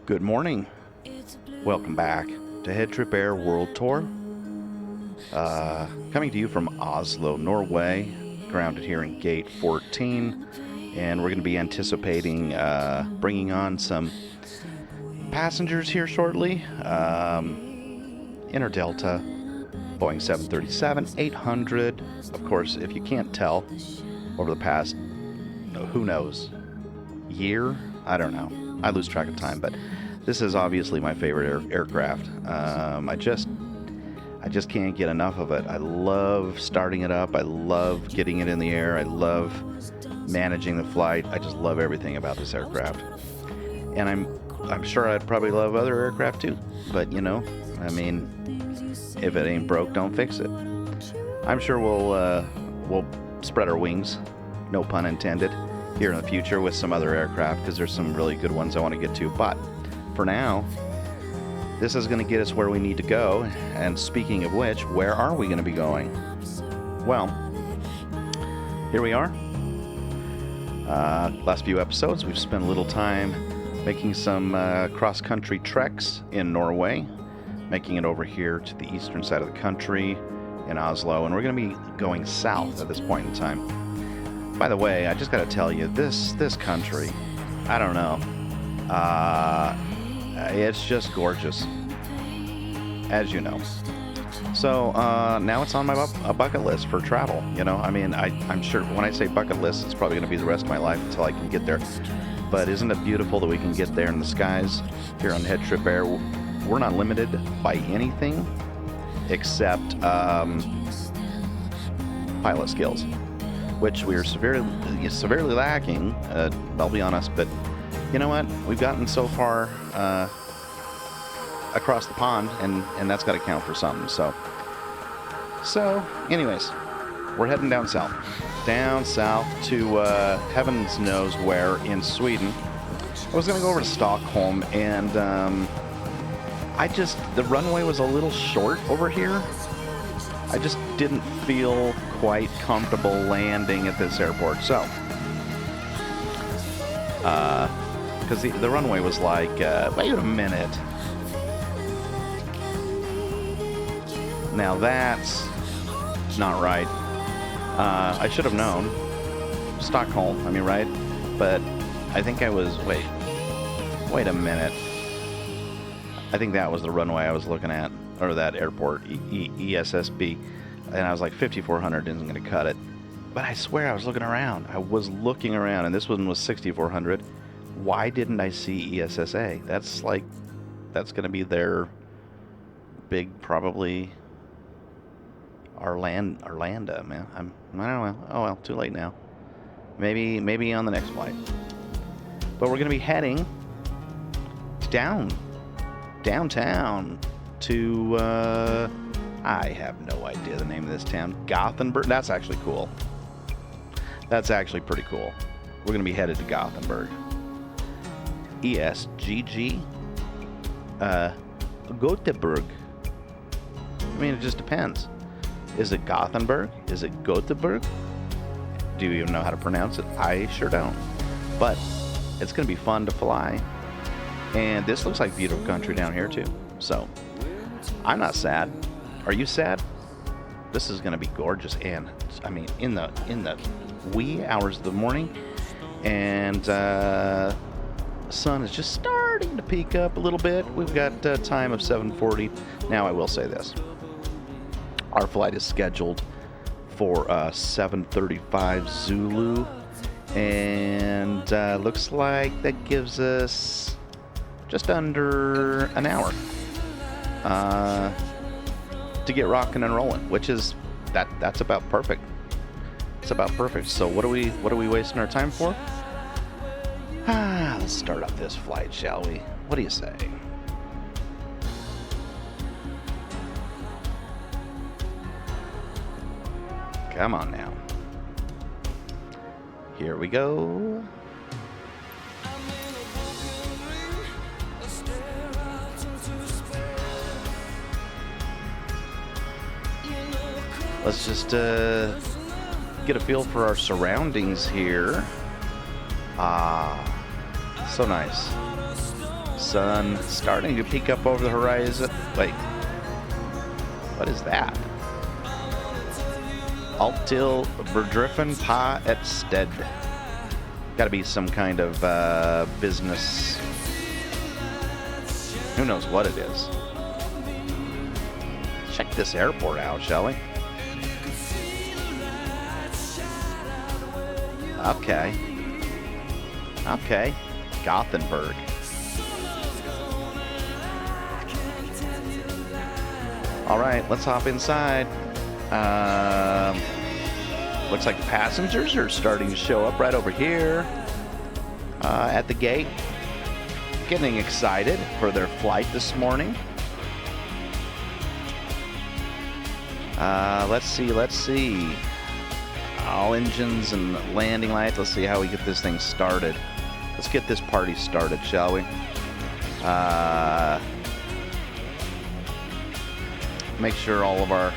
Good morning. Welcome back to HeadTrip Air World Tour. Coming to you from Oslo, Norway, grounded here in Gate 14. And we're going to be anticipating bringing on some passengers here shortly. Interdelta, Boeing 737-800. Of course, if you can't tell, over the past, who knows, year? I don't know. I lose track of time, but this is obviously my favorite aircraft. I just can't get enough of it. I love starting it up. I love getting it in the air. I love managing the flight. I just love everything about this aircraft. And I'm sure I'd probably love other aircraft too. But you know, I mean, if it ain't broke, don't fix it. I'm sure we'll spread our wings, no pun intended, here in the future with some other aircraft, because there's some really good ones I want to get to. But for now, this is going to get us where we need to go. And speaking of which, where are we going to be going? Well, here we are. Last few episodes, we've spent a little time making some cross-country treks in Norway, making it over here to the eastern side of the country in Oslo, and we're going to be going south at this point in time. By the way, I just got to tell you, this country, I don't know, it's just gorgeous, as you know. So now it's on my bucket list for travel. You know, I mean, I'm sure when I say bucket list, it's probably going to be the rest of my life until I can get there. But isn't it beautiful that we can get there in the skies here on HeadTrip Air? We're not limited by anything except pilot skills, which we are severely lacking, I'll be honest. But you know what? We've gotten so far across the pond, and that's got to count for something. So anyways, we're heading down south to heavens knows where in Sweden. I was going to go over to Stockholm, and the runway was a little short over here. I just didn't feel quite comfortable landing at this airport. So, because the runway was like, wait a minute. Now that's not right. I should have known. Stockholm, I mean, right? But I think I was, wait a minute. I think that was the runway I was looking at, or that airport, ESSB. And I was like, 5400 isn't going to cut it. But I swear I was looking around. And this one was 6400. Why didn't I see ESSA? That's going to be their big, probably, Arlanda, man. I don't know. Oh well, too late now. Maybe on the next flight. But we're going to be heading downtown to I have no idea the name of this town. Gothenburg. That's actually cool. That's actually pretty cool. We're going to be headed to Gothenburg. ESGG. Gothenburg. I mean, it just depends. Is it Gothenburg? Is it Gothenburg? Do you even know how to pronounce it? I sure don't. But it's going to be fun to fly. And this looks like beautiful country down here too. So I'm not sad. Are you sad? This is going to be gorgeous. And I mean, in the wee hours of the morning, and sun is just starting to peak up a little bit. We've got time of 7:40. Now I will say this. Our flight is scheduled for 7:35 Zulu, and looks like that gives us just under an hour to get rocking and rolling, which is that's about perfect. It's about perfect. So what are we wasting our time for? Let's start up this flight, shall we? What do you say? Come on now. Here we go. Let's just get a feel for our surroundings here. Ah, so nice. Sun starting to peek up over the horizon. Wait, what is that? Altil Verdriffen Pa et Sted. Got to be some kind of business. Who knows what it is? Check this airport out, shall we? Okay. Okay. Gothenburg. All right, let's hop inside. Looks like passengers are starting to show up right over here at the gate. Getting excited for their flight this morning. Let's see. All engines and landing lights. Let's see how we get this thing started. Let's get this party started, shall we? Make sure all of our...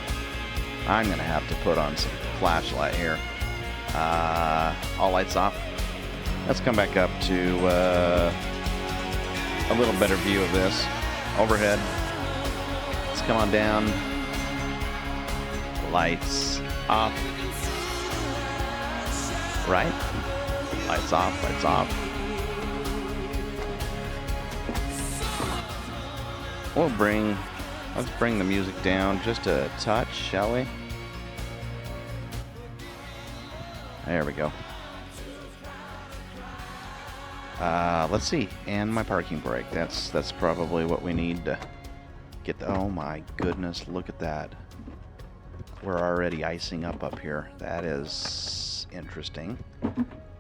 I'm going to have to put on some flashlight here. All lights off. Let's come back up to a little better view of this. Overhead. Let's come on down. Lights off. Right? Lights off, lights off. Let's bring the music down just a touch, shall we? There we go. Let's see. And my parking brake. That's probably what we need to get the... Oh my goodness, look at that. We're already icing up here. That is interesting,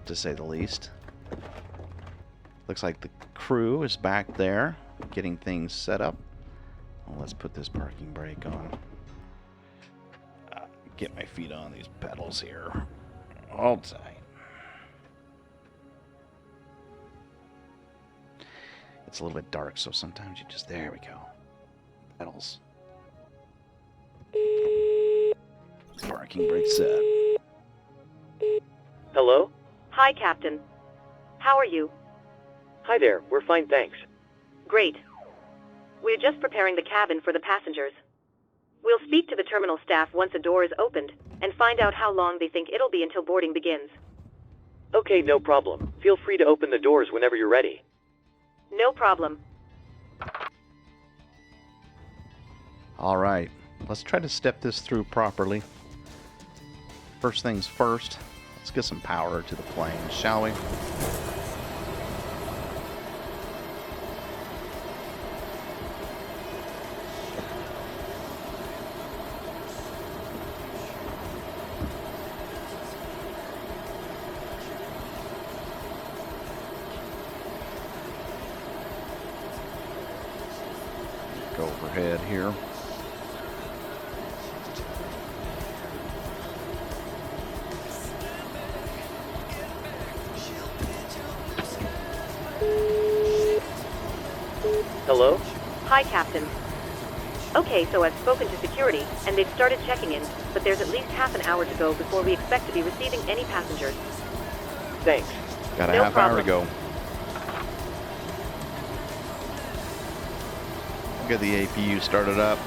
to say the least. Looks like the crew is back there, getting things set up. Well, let's put this parking brake on. Get my feet on these pedals here. Hold tight. It's a little bit dark, so sometimes you just... There we go. Pedals. Parking brake set. Hello? Hi, Captain. How are you? Hi there. We're fine, thanks. Great. We're just preparing the cabin for the passengers. We'll speak to the terminal staff once a door is opened and find out how long they think it'll be until boarding begins. Okay, no problem. Feel free to open the doors whenever you're ready. No problem. All right. Let's try to step this through properly. First things first, let's get some power to the plane, shall we? Go overhead here. Hello? Hi, Captain. Okay, so I've spoken to security, and they've started checking in, but there's at least half an hour to go before we expect to be receiving any passengers. Thanks. Got a No half hour problem. to go. Get the APU started up.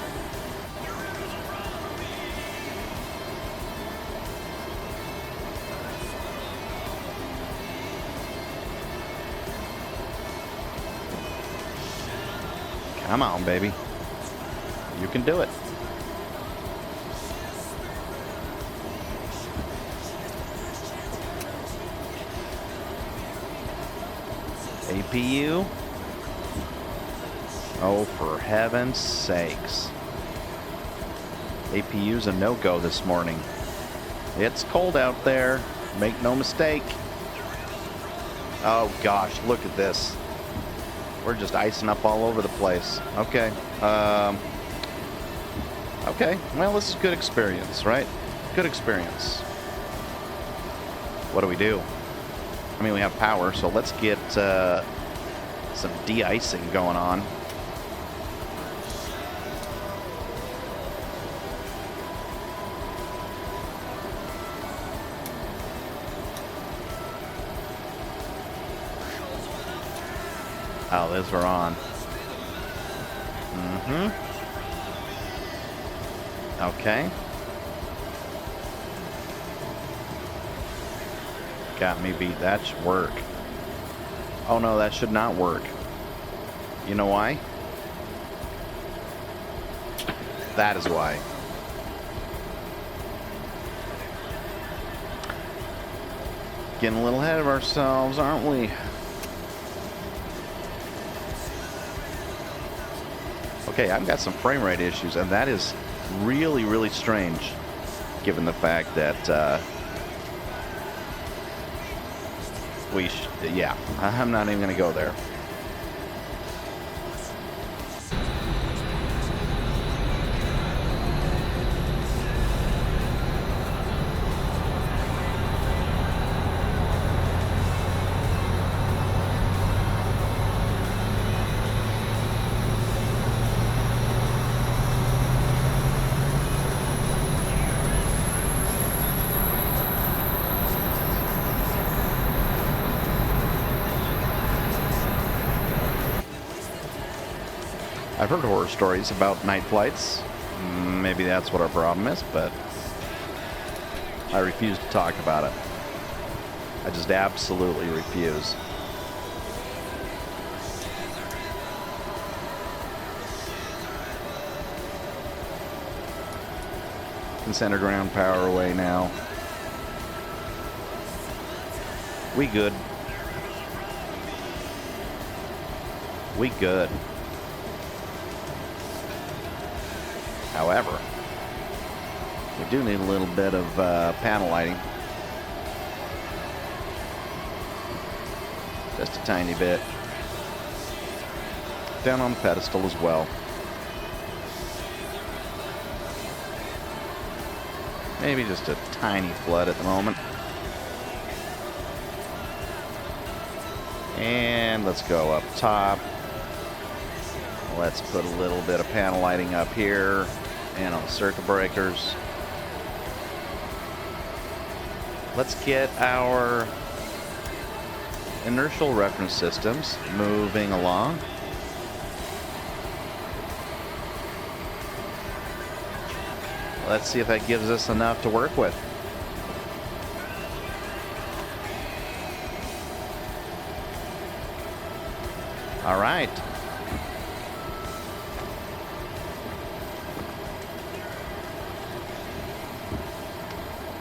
Come on, baby. You can do it. APU. Oh, for heaven's sakes. APU's a no-go this morning. It's cold out there. Make no mistake. Oh, gosh, look at this. We're just icing up all over the place. Okay. Okay. Well, this is good experience, right? Good experience. What do? I mean, we have power, so let's get some de-icing going on. Oh, those are on. Okay. Got me beat. That should work. Oh no, that should not work. You know why? That is why. Getting a little ahead of ourselves, aren't we? Okay, I've got some frame rate issues, and that is really, really strange, given the fact that yeah, I'm not even going to go there. I've heard horror stories about night flights. Maybe that's what our problem is, but I refuse to talk about it. I just absolutely refuse. Can send our ground power away now. We good. We good. However, we do need a little bit of panel lighting. Just a tiny bit. Down on the pedestal as well. Maybe just a tiny flood at the moment. And let's go up top. Let's put a little bit of panel lighting up here and on the circuit breakers. Let's get our inertial reference systems moving along. Let's see if that gives us enough to work with. All right.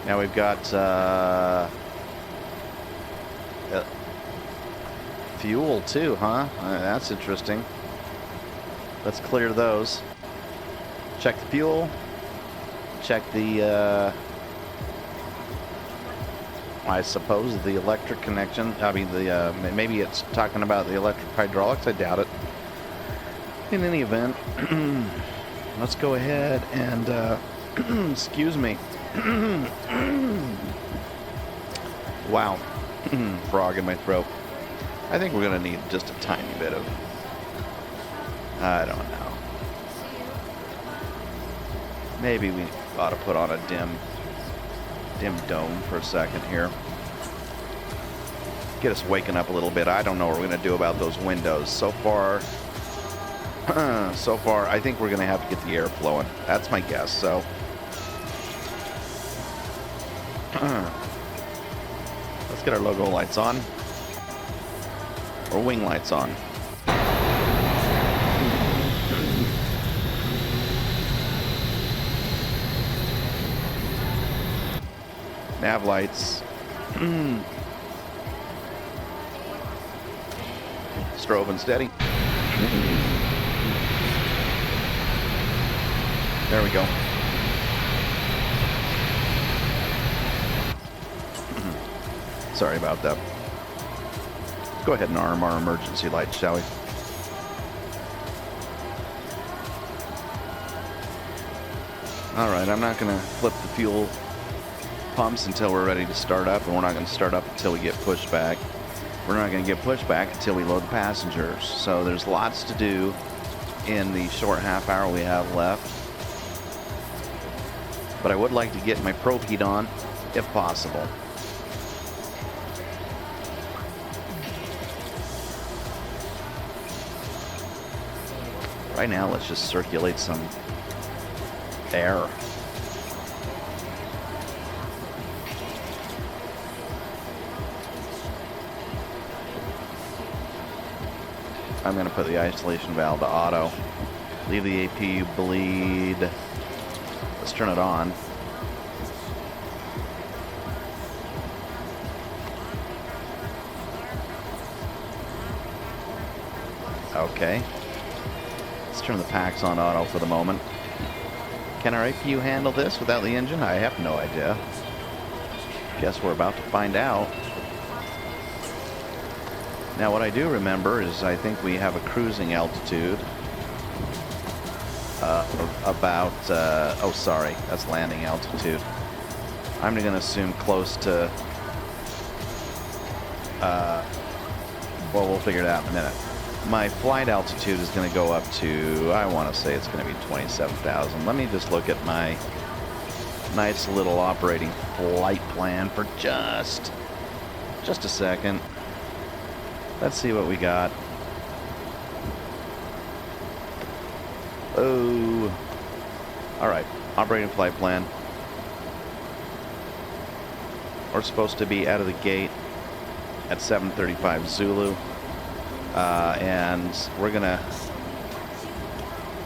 Now we've got fuel too, huh? That's interesting. Let's clear those. Check the fuel. Check the, I suppose, the electric connection. I mean, the maybe it's talking about the electric hydraulics. I doubt it. In any event, let's go ahead and, excuse me. Wow. Frog in my throat. I think we're going to need just a tiny bit of, I don't know. Maybe we ought to put on a dim dome for a second here. Get us waking up a little bit. I don't know what we're going to do about those windows. So far, I think we're going to have to get the air flowing. That's my guess. So, let's get our logo lights on. Or wing lights on. Nav lights. Strobe and steady. There we go. Sorry about that. Go ahead and arm our emergency lights, shall we? All right, I'm not going to flip the fuel pumps until we're ready to start up, and we're not going to start up until we get pushed back. We're not going to get pushed back until we load the passengers. So there's lots to do in the short half hour we have left. But I would like to get my probe heat on, if possible. Right now, let's just circulate some air. I'm going to put the isolation valve to auto. Leave the APU bleed. Let's turn it on. Okay. Let's turn the packs on auto for the moment. Can our APU handle this without the engine? I have no idea. Guess we're about to find out. Now what I do remember is I think we have a cruising altitude of about, oh sorry, that's landing altitude. I'm going to assume close to, well, we'll figure it out in a minute. My flight altitude is going to go up to, I want to say it's going to be 27,000. Let me just look at my nice little operating flight plan for just a second. Let's see what we got. Oh, all right, operating flight plan. We're supposed to be out of the gate at 7:35 Zulu. And we're gonna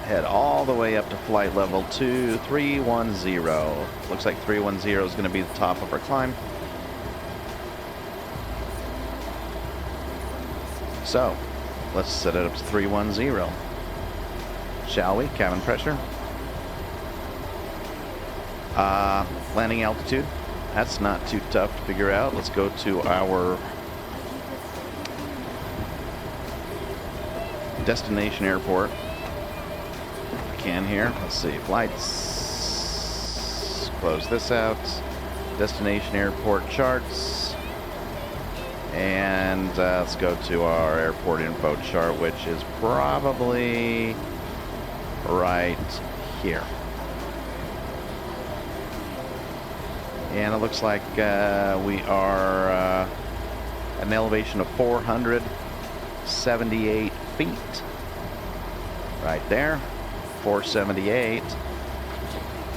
head all the way up to flight level 310. Looks like 310 is gonna be the top of our climb. So, let's set it up to 310. Shall we? Cabin pressure. Landing altitude. That's not too tough to figure out. Let's go to our destination airport. If we can here. Let's see. Flights. Close this out. Destination airport charts. And let's go to our airport info chart, which is probably right here. And it looks like we are at an elevation of 478 feet. Right there, 478.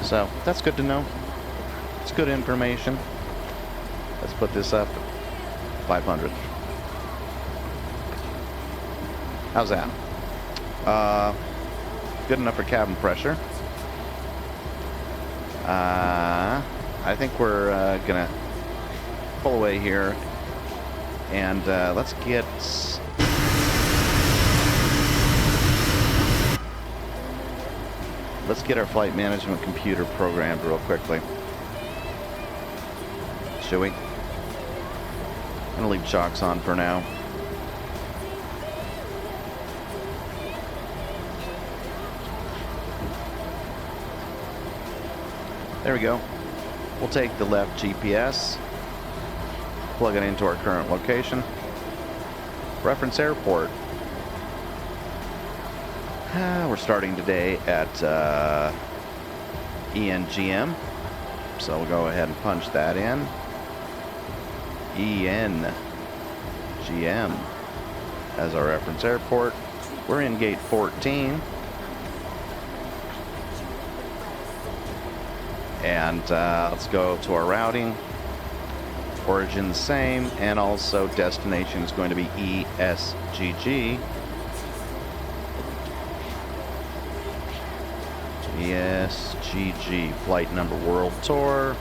So that's good to know. It's good information. Let's put this up at 500. How's that? Good enough for cabin pressure. I think we're gonna pull away here, and let's get our flight management computer programmed real quickly. Should we? I'm gonna leave chocks on for now. There we go. We'll take the left GPS, plug it into our current location. Reference airport. We're starting today at ENGM, so we'll go ahead and punch that in. ENGM as our reference airport. We're in gate 14. And let's go to our routing. Origin the same, and also destination is going to be ESGG. ESGG, flight number World Tour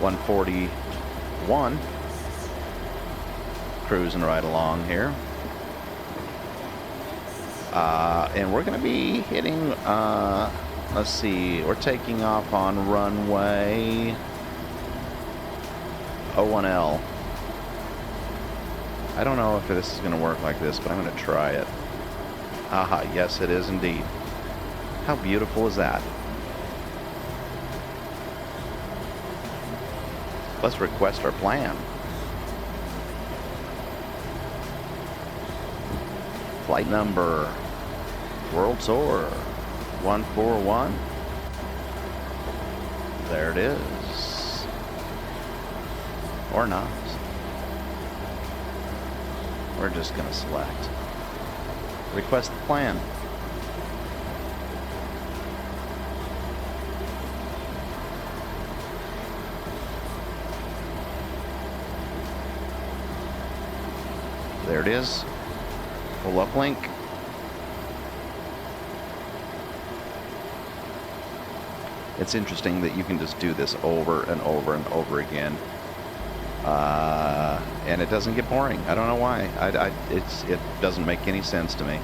141. Cruising right along here. And we're going to be hitting, let's see, we're taking off on runway 01L. I don't know if this is going to work like this, but I'm going to try it. Aha, yes it is indeed. How beautiful is that? Let's request our plan. Flight number World Tour 141. There it is. Or not. We're just going to select. Request the plan. There it is. Pull up link. It's interesting that you can just do this over and over and over again. And it doesn't get boring. I don't know why. It doesn't make any sense to me.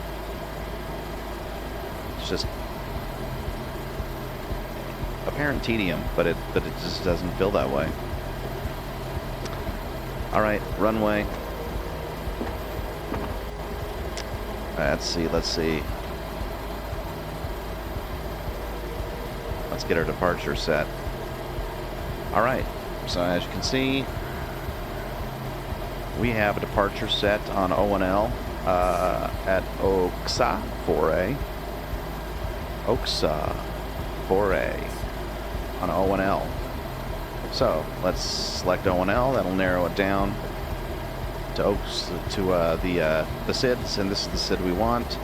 It's just apparent tedium, but it just doesn't feel that way. All right, runway. Let's see. Let's get our departure set. All right. So as you can see, we have a departure set on O&L at Oxa 4A. Oxa 4A on O&L. So let's select O&L. That'll narrow it down to the SIDs, and this is the SID we want.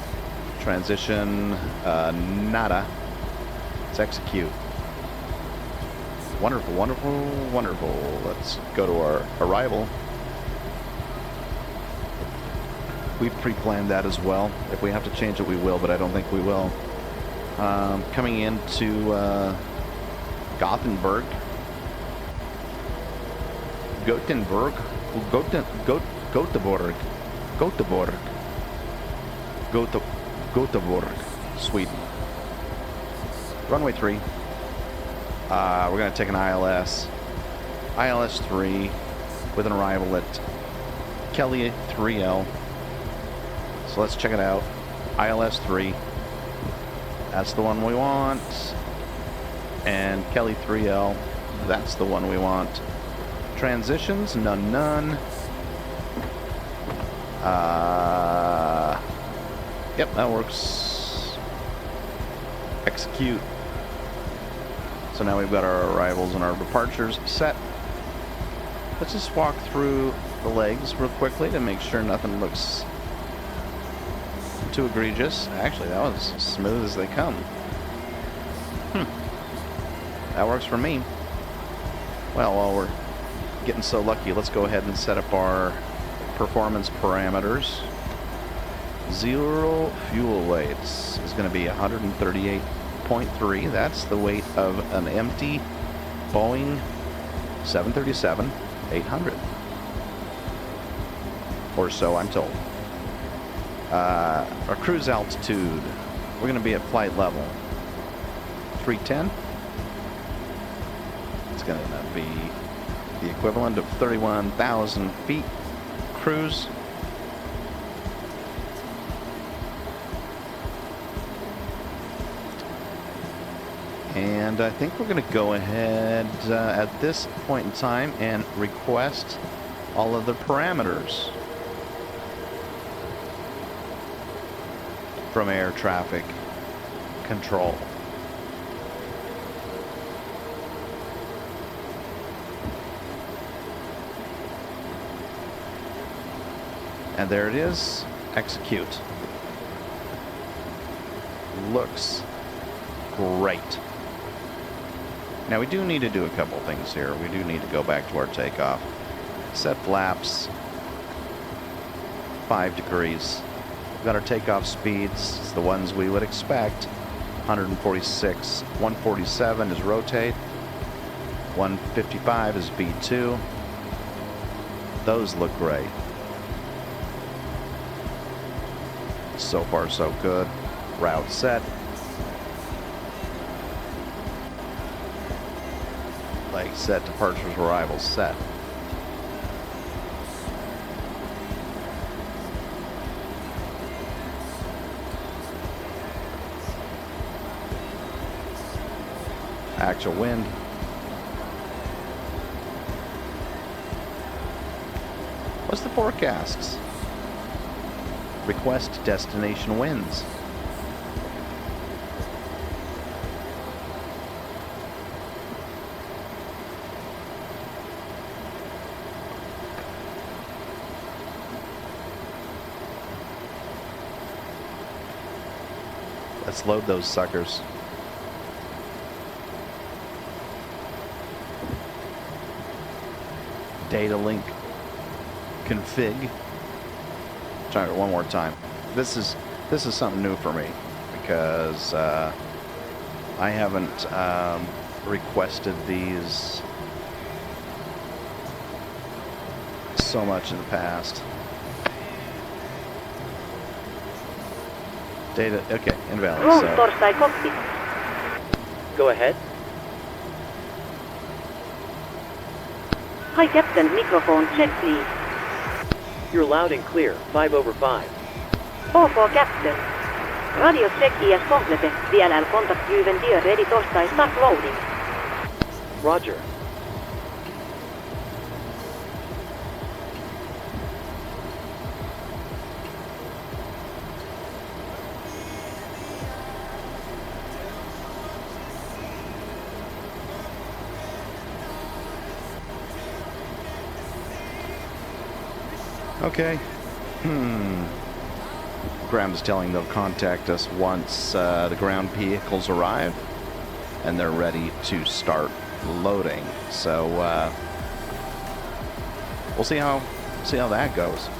Transition nada. Let's execute. Wonderful, wonderful, wonderful. Let's go to our arrival. We've pre-planned that as well. If we have to change it, we will, but I don't think we will. Coming into Gothenburg. Göteborg, Sweden. Runway 3. We're going to take an ILS. ILS 3 with an arrival at Kelly 3L. So let's check it out. ILS 3. That's the one we want. And Kelly 3L. That's the one we want. Transitions, none. Yep, that works. Execute. So now we've got our arrivals and our departures set. Let's just walk through the legs real quickly to make sure nothing looks too egregious. Actually, that was as smooth as they come. That works for me. Well, while we're getting so lucky, let's go ahead and set up our performance parameters. Zero fuel weights is going to be 138.3. That's the weight of an empty Boeing 737-800. Or so I'm told. Our cruise altitude, we're going to be at flight level 310. It's going to be the equivalent of 31,000 feet cruise. And I think we're going to go ahead at this point in time and request all of the parameters from air traffic control. And there it is. Execute. Looks great. Now we do need to do a couple things here. We do need to go back to our takeoff. Set flaps 5 degrees. We've got our takeoff speeds. It's the ones we would expect. 146. 147 is rotate. 155 is B2. Those look great. So far, so good. Route set. Leg set, departures, arrivals set. Actual wind. What's the forecasts? Request destination winds. Let's load those suckers. Data link config. try it one more time. This is something new for me because I haven't requested these so much in the past. Data, okay, invalid. Roll So torstai cockpit. Go ahead. Hi Captain, microphone check please. You're loud and clear. 5 over 5. OK Captain. Radio check is complete. DLL contact given dear ready torstai start loading. Roger. okay. Ground is telling they'll contact us once the ground vehicles arrive and they're ready to start loading. So we'll see how that goes.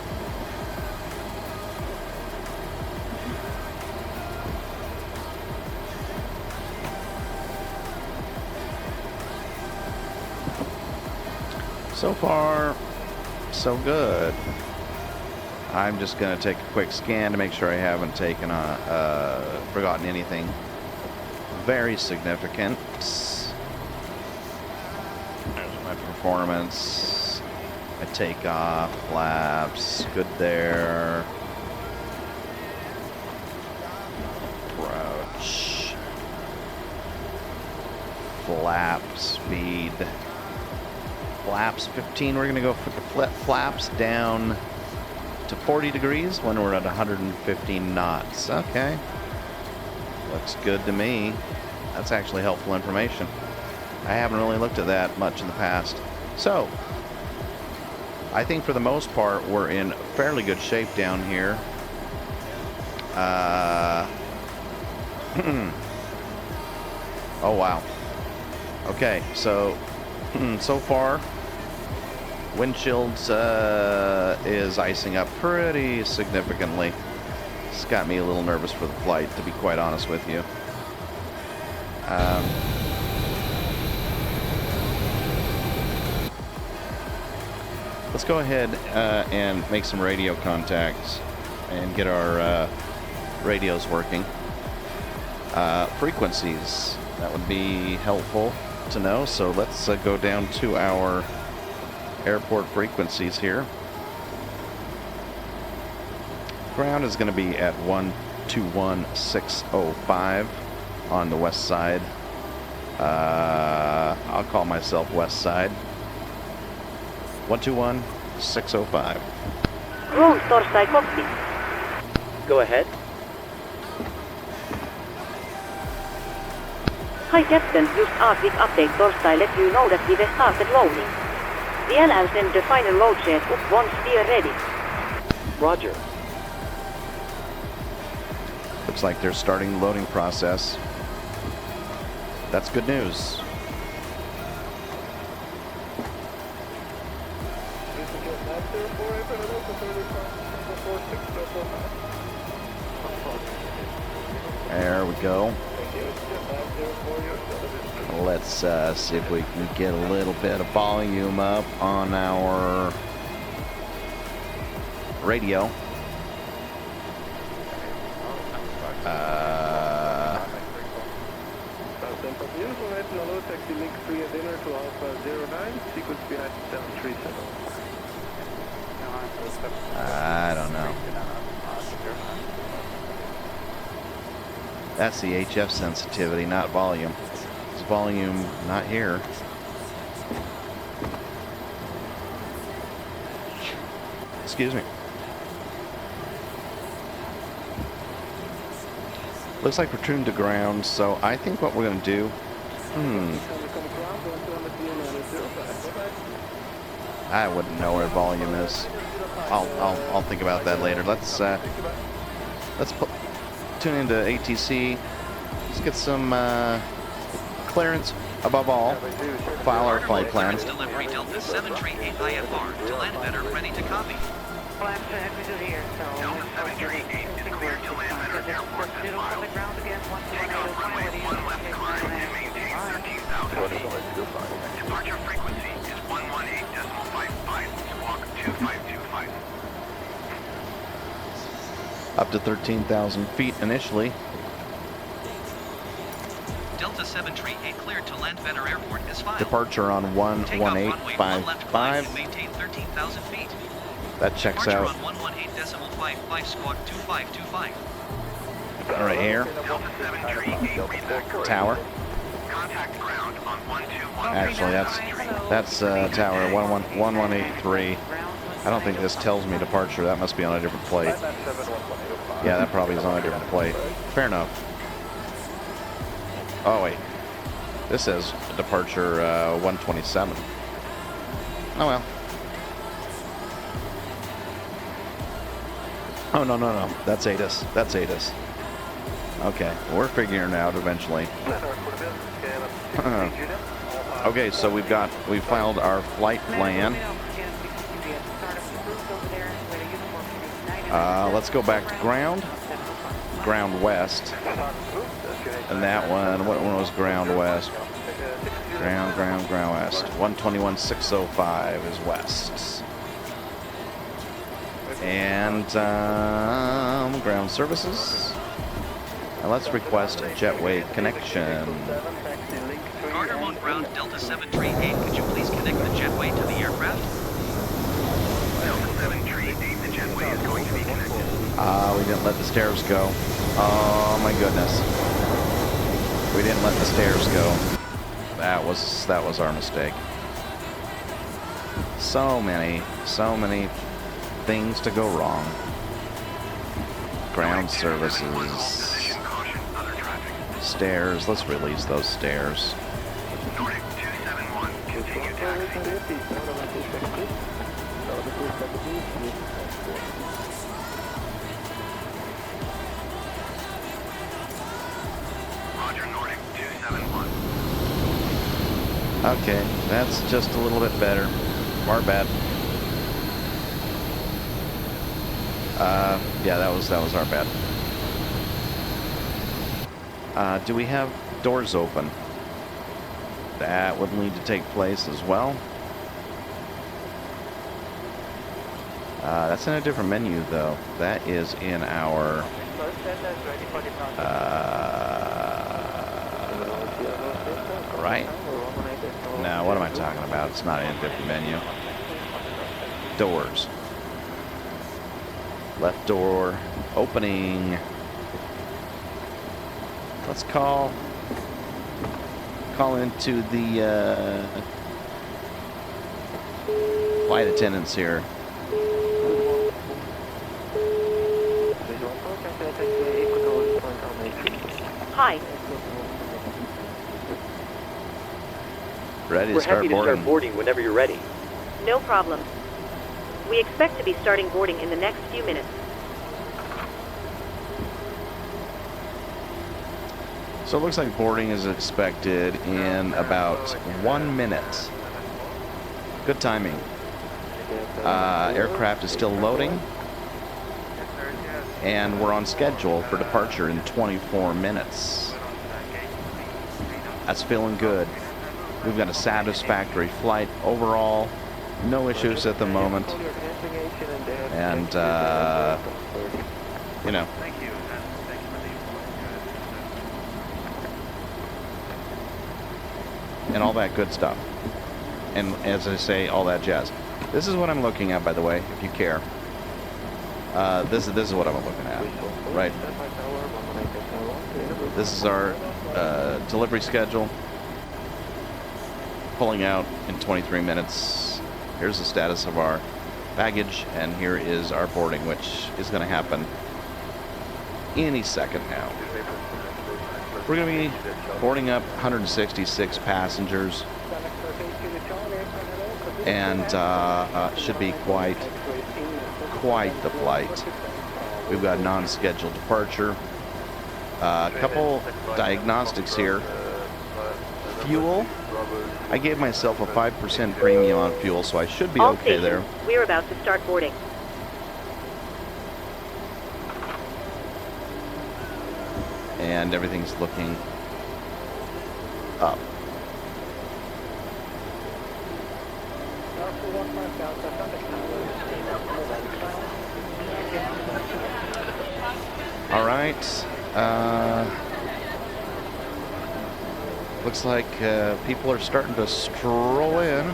So far, so good. I'm just going to take a quick scan to make sure I haven't taken forgotten anything very significant. There's my performance. I take off, flaps, good there. Approach. Flap speed. Flaps 15. We're going to go for the flaps down to 40 degrees when we're at 115 knots. Okay. Looks good to me. That's actually helpful information. I haven't really looked at that much in the past. So, I think for the most part, we're in fairly good shape down here. Oh, wow. Okay, so, so far, windshields is icing up pretty significantly. It's got me a little nervous for the flight, to be quite honest with you. Let's go ahead and make some radio contacts and get our radios working. Frequencies, that would be helpful to know. So let's go down to our airport frequencies here. Ground is going to be at 121605 on the west side. I'll call myself west side. 121605. Roll torstai cockpit. Go ahead. Hi Captain, just a quick update torstai let you know that we have started loading. DLL send the final load set up once we are ready. Roger. Looks like they're starting the loading process. That's good news. There we go. Let's see if we can get a little bit of volume up on our radio. I don't know. That's the HF sensitivity, not volume. It's volume not here. Excuse me. Looks like we're tuned to ground, so I think what we're going to do... I wouldn't know where volume is. I'll think about that later. Let's tune into ATC. Let's get some clearance. Above all, file our flight plan. Delivery Delta 738 IFR to land better, ready to copy. Well, I'm saying we do here, so Delta 738 is cleared to land at airport 10 miles. Take off runway 1 left climb and maintain 13,000 feet. Departure frequency is 118.55, squawk 2525. Up to 13,000 feet initially. Delta 738 cleared to land Venner Airport is filed. Departure on Take off runway 1 left climb 11855. and maintain 13,000 feet. That checks Departure out. on 118.55, squawk 2525. All right, here. Delta 738 read back. Tower. Contact ground on 121. Actually, that's tower 1183. I don't think this tells me departure. That must be on a different plate. Yeah, that probably is on a different plate. Fair enough. Oh wait, this says departure 127. Oh well. Oh no, that's ATIS. That's ATIS. Okay, we're figuring it out eventually. Okay, so we filed our flight plan. Let's go back to ground west. And that one, what one was ground west? Ground west. 121.605 is west. And ground services. Now let's request a jetway connection. Carter 1 ground, Delta 738, could you please connect the jetway to the aircraft? Delta 738, the jetway is going to be connected. We didn't let the stairs go. Oh my goodness. We didn't let the stairs go. That was our mistake. So many things to go wrong. Ground services. Stairs. Let's release those stairs. Nordic 271, continue taxi. Roger, Nordic 271. Okay, that's just a little bit better. Our bad. Yeah, that was our bad. Do we have doors open? That would need to take place as well. That's in a different menu, though. That is in our... right? No, what am I talking about? It's not in a different menu. Doors. Left door opening. Let's call into the flight attendants here. Hi. Ready to We're start happy to boarding. start boarding whenever you're ready. No problem. We expect to be starting boarding in the next few minutes. So it looks like boarding is expected in about 1 minute. Good timing. Aircraft is still loading. And we're on schedule for departure in 24 minutes. That's feeling good. We've got a satisfactory flight overall. No issues at the moment. And, you know. And all that good stuff. And as I say, all that jazz. This is what I'm looking at, by the way, if you care. This is what I'm looking at, right? This is our delivery schedule. Pulling out in 23 minutes. Here's the status of our baggage, and here is our boarding, which is going to happen any second now. We're going to be boarding up 166 passengers, and should be quite the flight. We've got non-scheduled departure. A couple diagnostics here. Fuel. I gave myself a 5% premium on fuel, so I should be All okay stations, there. we're about to start boarding. and everything's looking up. All right. Looks like people are starting to stroll in.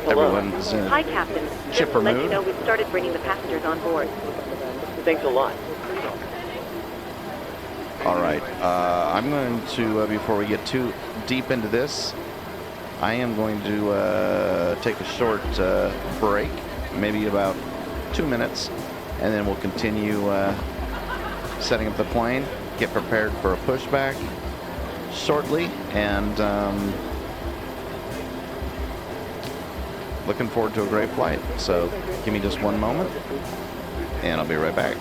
Everyone's in Hi, Captain. Just chipper to let you mood. know, we've started bringing the passengers on board. Thanks a lot. All right. I'm going to, before we get too deep into this, I am going to take a short break, maybe about 2 minutes, and then we'll continue setting up the plane, get prepared for a pushback shortly, and looking forward to a great flight. So give me just one moment, and I'll be right back.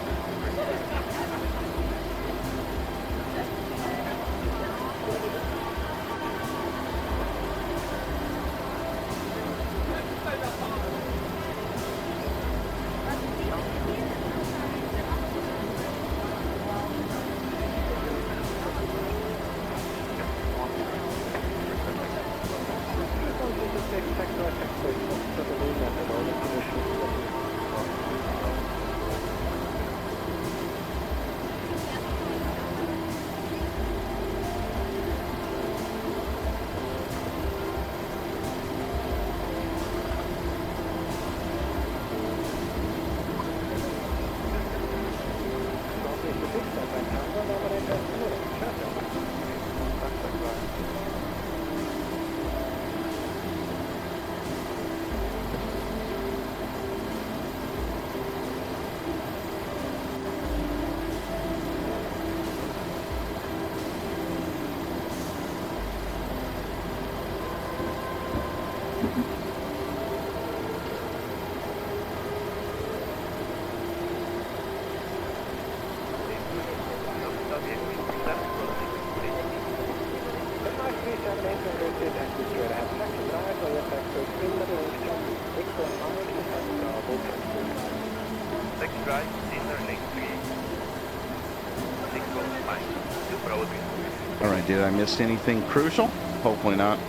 All right, did I miss anything crucial? Hopefully not.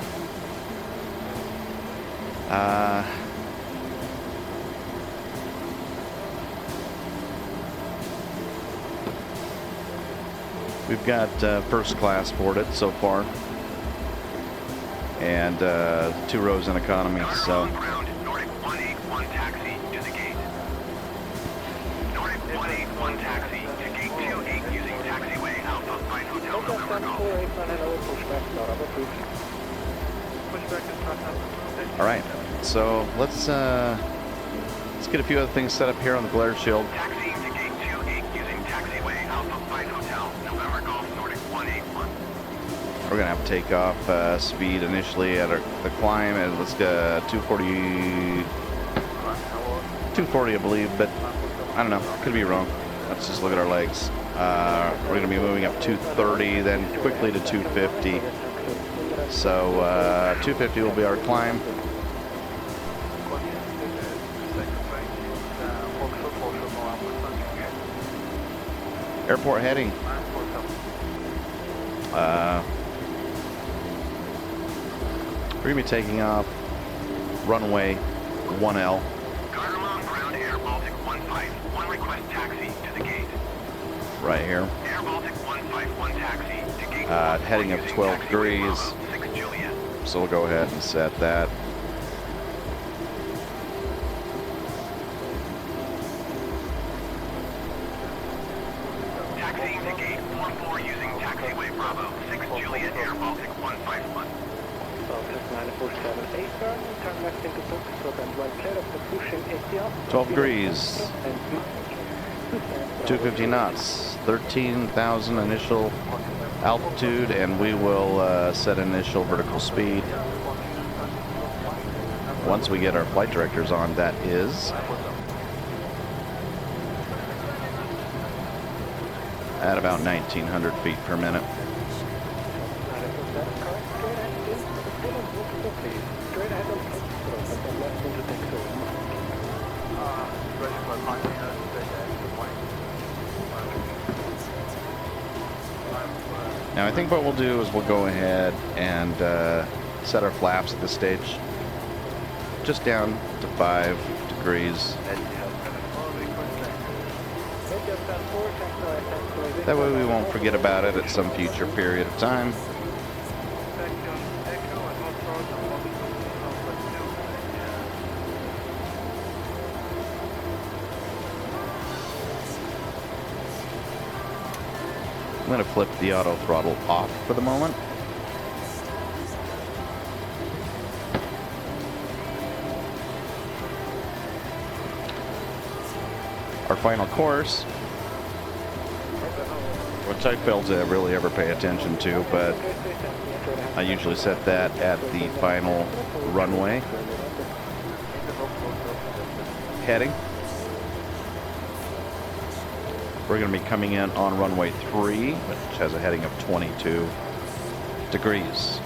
We've got first class boarded so far, and 2 rows in economy. So. Ground, Nordic 181 taxi to the gate. Nordic 181 taxi to gate 28 using taxiway Alpha Flight Hotel November Golf. All right, so let's get a few other things set up here on the glare shield. Taxi to gate 28 using taxiway Alpha Flight Hotel November Golf Nordic 181. We're gonna have takeoff speed initially at the climb, and let's get 240, I believe, but I don't know, could be wrong. Let's just look at our legs. We're gonna be moving up 230, then quickly to 250. So 250 will be our climb. Airport heading. We're gonna be taking off runway 1L. Garderland ground Air Baltic 151 request taxi to the gate. Right here. Air Baltic 151 taxi to gate Heading up 12 degrees. 6 Juliet. So we'll go ahead and set that. Taxiing to gate 44 using taxiway Bravo 6 Juliet Air Baltic 151. 12 degrees. 250 knots. 13,000 initial altitude, and we will set initial vertical speed once we get our flight directors on. That is at about 1,900 feet per minute. Ready for container, Now I think what we'll do is we'll go ahead and set our flaps at this stage just down to 5 degrees. That way we won't forget about it at some future period of time. I'm going to flip the auto throttle off for the moment. Our final course, which I fail to really ever pay attention to, but I usually set that at the final runway heading. We're going to be coming in on runway 3, which has a heading of 22 degrees.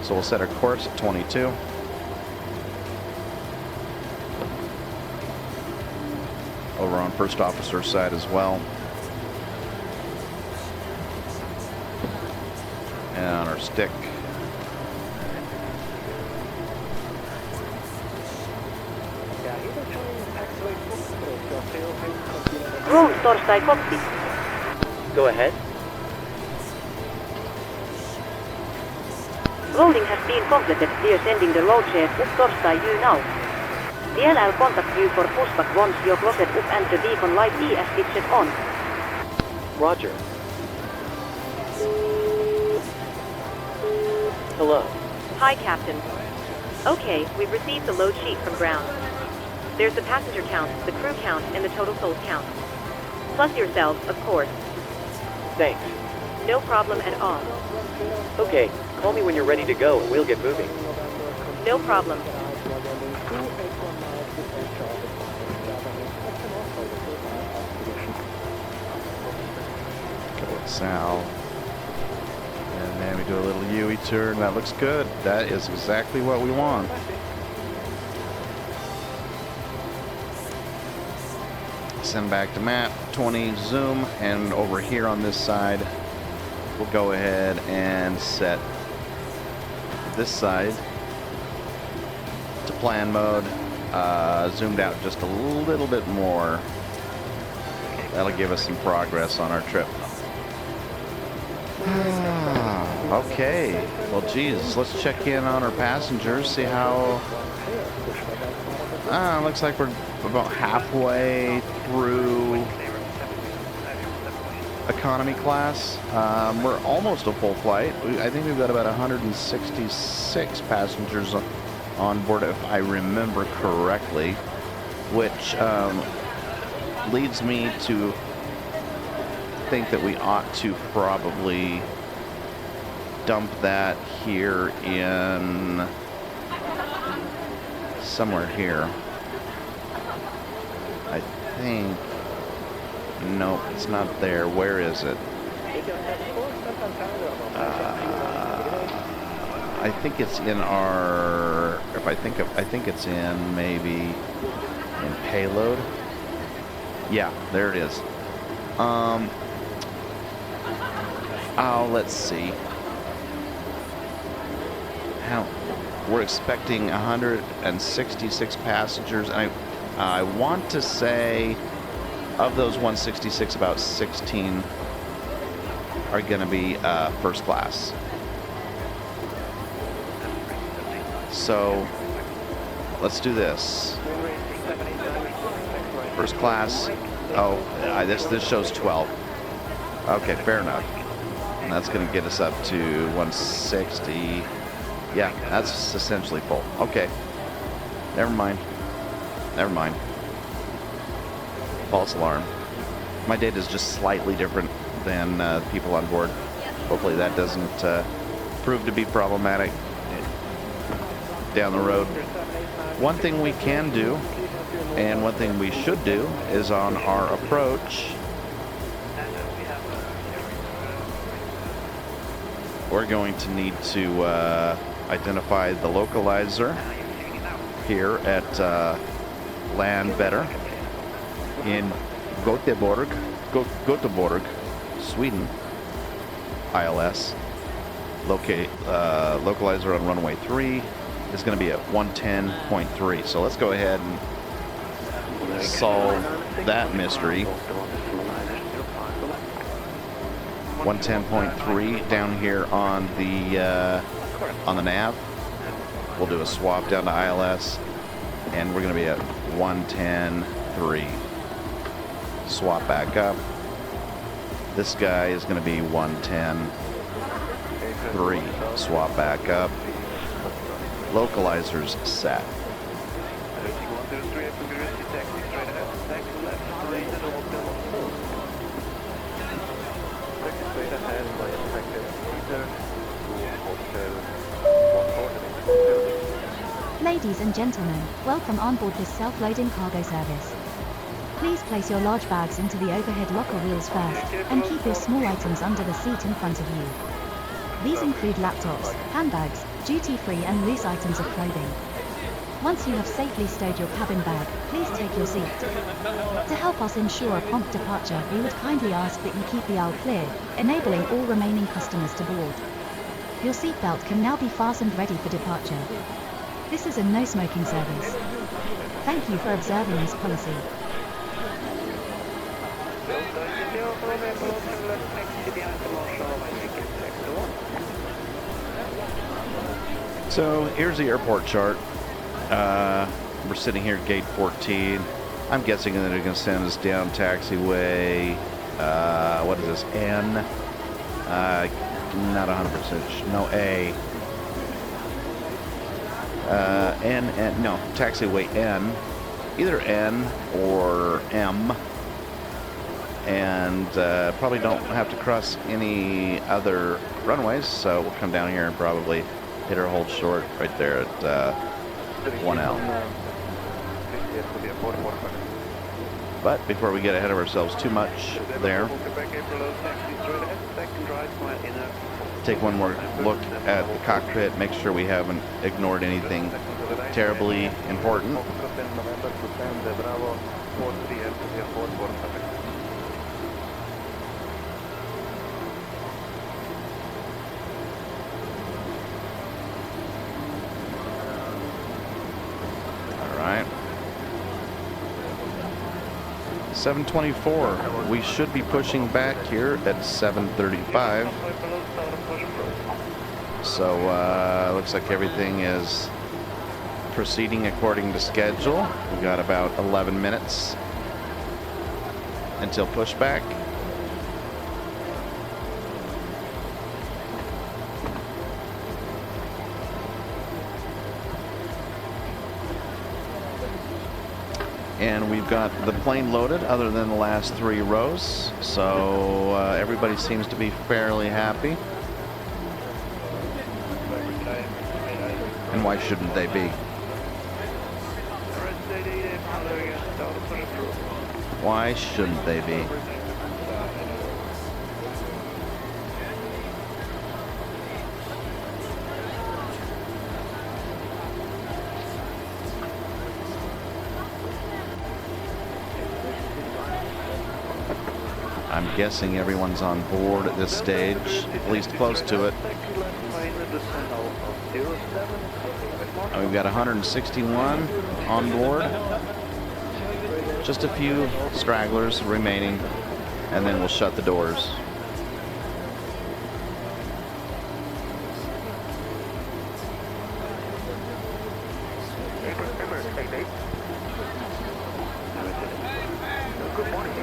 So we'll set our course at 22. Over on first officer's side as well. And on our stick. Roll Torstai copy. Go ahead. Rolling has been completed. We are sending the load share up Torstai you now. DLL contact you for pushback once your closet up and the beacon light ES switched on. Roger. Hello. Hi, Captain. Okay, we've received the load sheet from ground. There's the passenger count, the crew count, and the total souls count. Plus yourselves, of course. Thanks. No problem at all. Okay, call me when you're ready to go and we'll get moving. No problem. Go south. And then we do a little U turn. That looks good. That is exactly what we want. Send back to map 20 zoom, and over here on this side we'll go ahead and set this side to plan mode, zoomed out just a little bit more. That'll give us some progress on our trip. Okay, well geez, let's check in on our passengers, see how looks like we're about halfway through economy class. We're almost a full flight. I think we've got about 166 passengers on board, if I remember correctly, which leads me to think that we ought to probably dump that here in somewhere here. I think, nope, it's not there. Where is it? I think it's in our, I think it's in maybe in payload. Yeah, there it is. Oh, let's see. How we're expecting 166 passengers. I want to say of those 166, about 16 are going to be first class. So let's do this. First class. Oh, this shows 12. Okay, fair enough. And that's going to get us up to 160. Yeah, that's essentially full. Okay. Never mind. Never mind. False alarm. My data is just slightly different than people on board. Hopefully that doesn't prove to be problematic down the road. One thing we can do, and one thing we should do, is on our approach, we're going to need to identify the localizer here at Landvetter in Göteborg, Sweden. ILS. Localizer on runway 3 is going to be at 110.3. So let's go ahead and solve that mystery. 110.3 down here on the nav. We'll do a swap down to ILS, and we're going to be at 110.3. Swap back up. This guy is going to be 110.3. Swap back up. Localizers set. Ladies and gentlemen, welcome on board this self-loading cargo service. Please place your large bags into the overhead locker wheels first, and keep your small items under the seat in front of you. These include laptops, handbags, duty-free and loose items of clothing. Once you have safely stowed your cabin bag, please take your seat. To help us ensure a prompt departure, we would kindly ask that you keep the aisle clear, enabling all remaining customers to board. Your seatbelt can now be fastened ready for departure. This is a no-smoking service. Thank you for observing this policy. So here's the airport chart. We're sitting here at gate 14. I'm guessing that they're going to send us down taxiway. What is this? N? Not 100%. No, A. No, taxiway N. Either N or M. And probably don't have to cross any other runways, so we'll come down here and probably hit our hold short right there at 1L. But before we get ahead of ourselves too much there, take one more look at the cockpit, make sure we haven't ignored anything terribly important. All right. 724. We should be pushing back here at 735. So looks like everything is proceeding according to schedule. We've got about 11 minutes until pushback. And we've got the plane loaded other than the last 3 rows. So everybody seems to be fairly happy. And why shouldn't they be? Why shouldn't they be? I'm guessing everyone's on board at this stage, at least close to it. And we've got 161 on board. Just a few stragglers remaining, and then we'll shut the doors. Good morning. We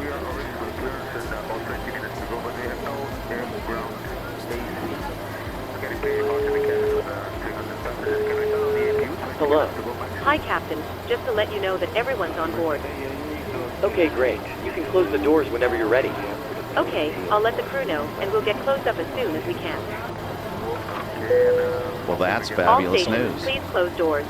are already with clearance and about 20 minutes to go, but we have no air ground AC. Getting pretty hard to be careful with 300 passengers. Can I turn on the APU? Hello. Hi, Captain. Just to let you know that everyone's on board. Okay, great. You can close the doors whenever you're ready. Okay, I'll let the crew know, and we'll get closed up as soon as we can. Well, that's All fabulous stations, news. please close doors.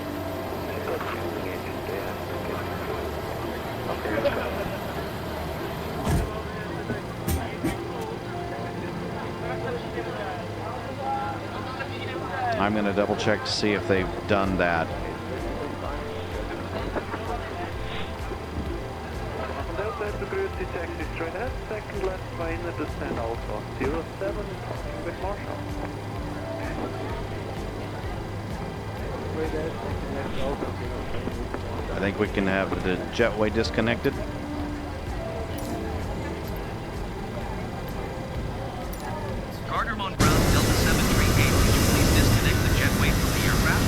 I'm going to double check to see if they've done that. Delta to Cruise taxi straight ahead, second left lane, descend also 07, with Marshall. I think we can have the jetway disconnected. Gardner on ground, Delta 738. Could you please disconnect the jetway from the aircraft?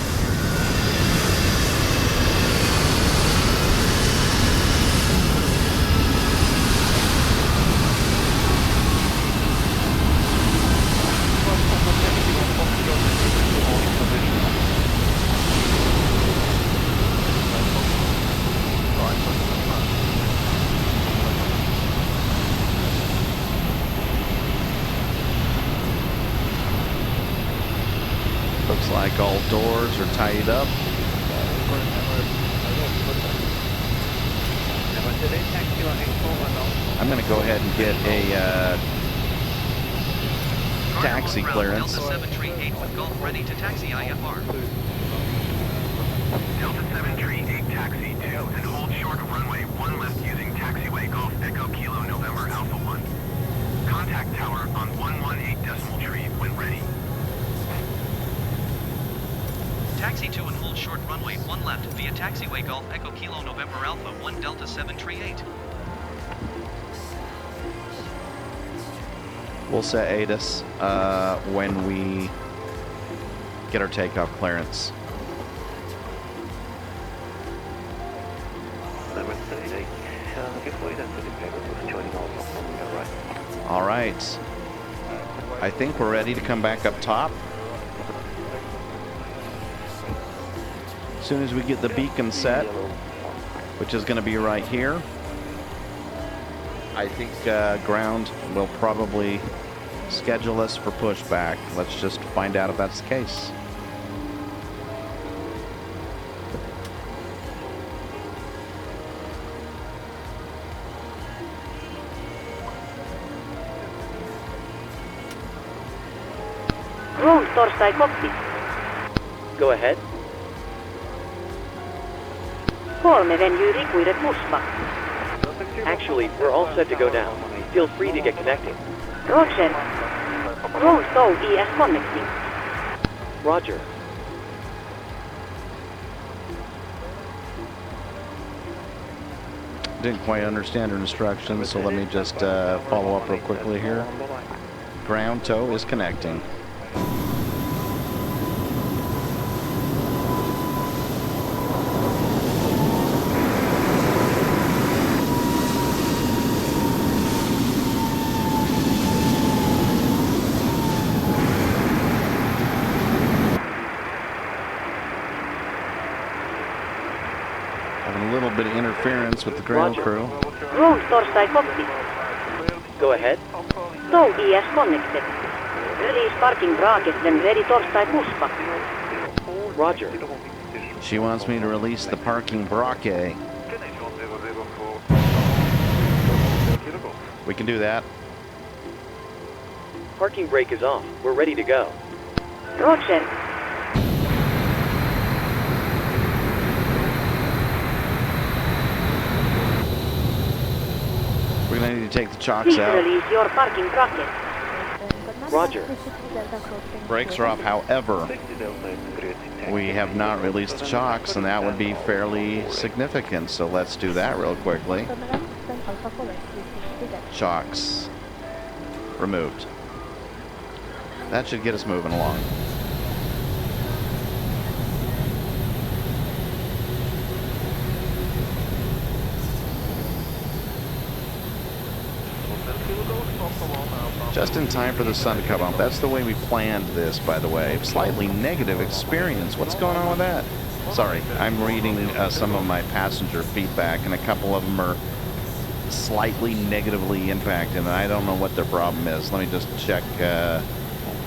Looks like all doors are tied up. I'm going to go ahead and get a taxi clearance. Delta 738 with Gulf ready to taxi IFR. Delta 738 taxi 2 and hold short of runway 1 left using taxiway Golf Echo Kilo November Alpha 1. Contact tower on 118 decimal tree when ready. Taxi 2 and hold short runway 1 left via taxiway Golf Echo Kilo November Alpha 1 Delta 738. We'll set ATIS when we get our takeoff clearance. All right. I think we're ready to come back up top. As soon as we get the beacon set, which is going to be right here, I think ground will probably schedule us for pushback. Let's just find out if that's the case. Room torstai copy. Go ahead. 3 venue required pushback. Actually, we're all set to go now. Feel free to get connected. Roger. Room tow ES connecting. Roger. Didn't quite understand her instructions, so let me just follow up real quickly here. Ground tow is connecting. Having a little bit of interference with the ground Roger. crew. Room torstai copy. Go ahead. Tow ES connected. Release parking bracket when ready torstai pushback. Roger. She wants me to release the parking bracket. We can do that. Parking brake is off. We're ready to go. Roger. We're gonna need to take the chocks Please out. release your parking bracket. Roger. Brakes are off, however, we have not released the chocks, and that would be fairly significant. So let's do that real quickly. Chocks removed. That should get us moving along. Just in time for the sun to come up. That's the way we planned this, by the way. Slightly negative experience. What's going on with that? Sorry, I'm reading some of my passenger feedback, and a couple of them are slightly negatively impacted, and I don't know what their problem is. Let me just check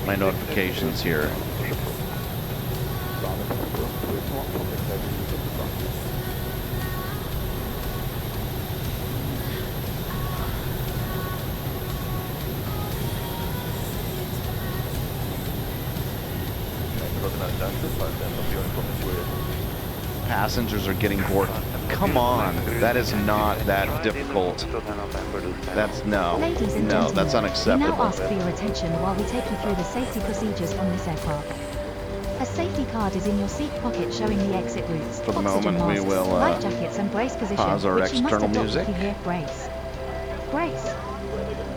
my notifications here. Passengers are getting bored. Come on, that is not that difficult. That's no, Ladies and no, gentlemen, that's we now unacceptable. ask for your attention while we take you through the safety procedures on this aircraft. A safety card is in your seat pocket showing the exit routes, For the oxygen moment, we masks, will, life jackets and brace position, pause our which you must external adopt music. if you hear brace. Brace.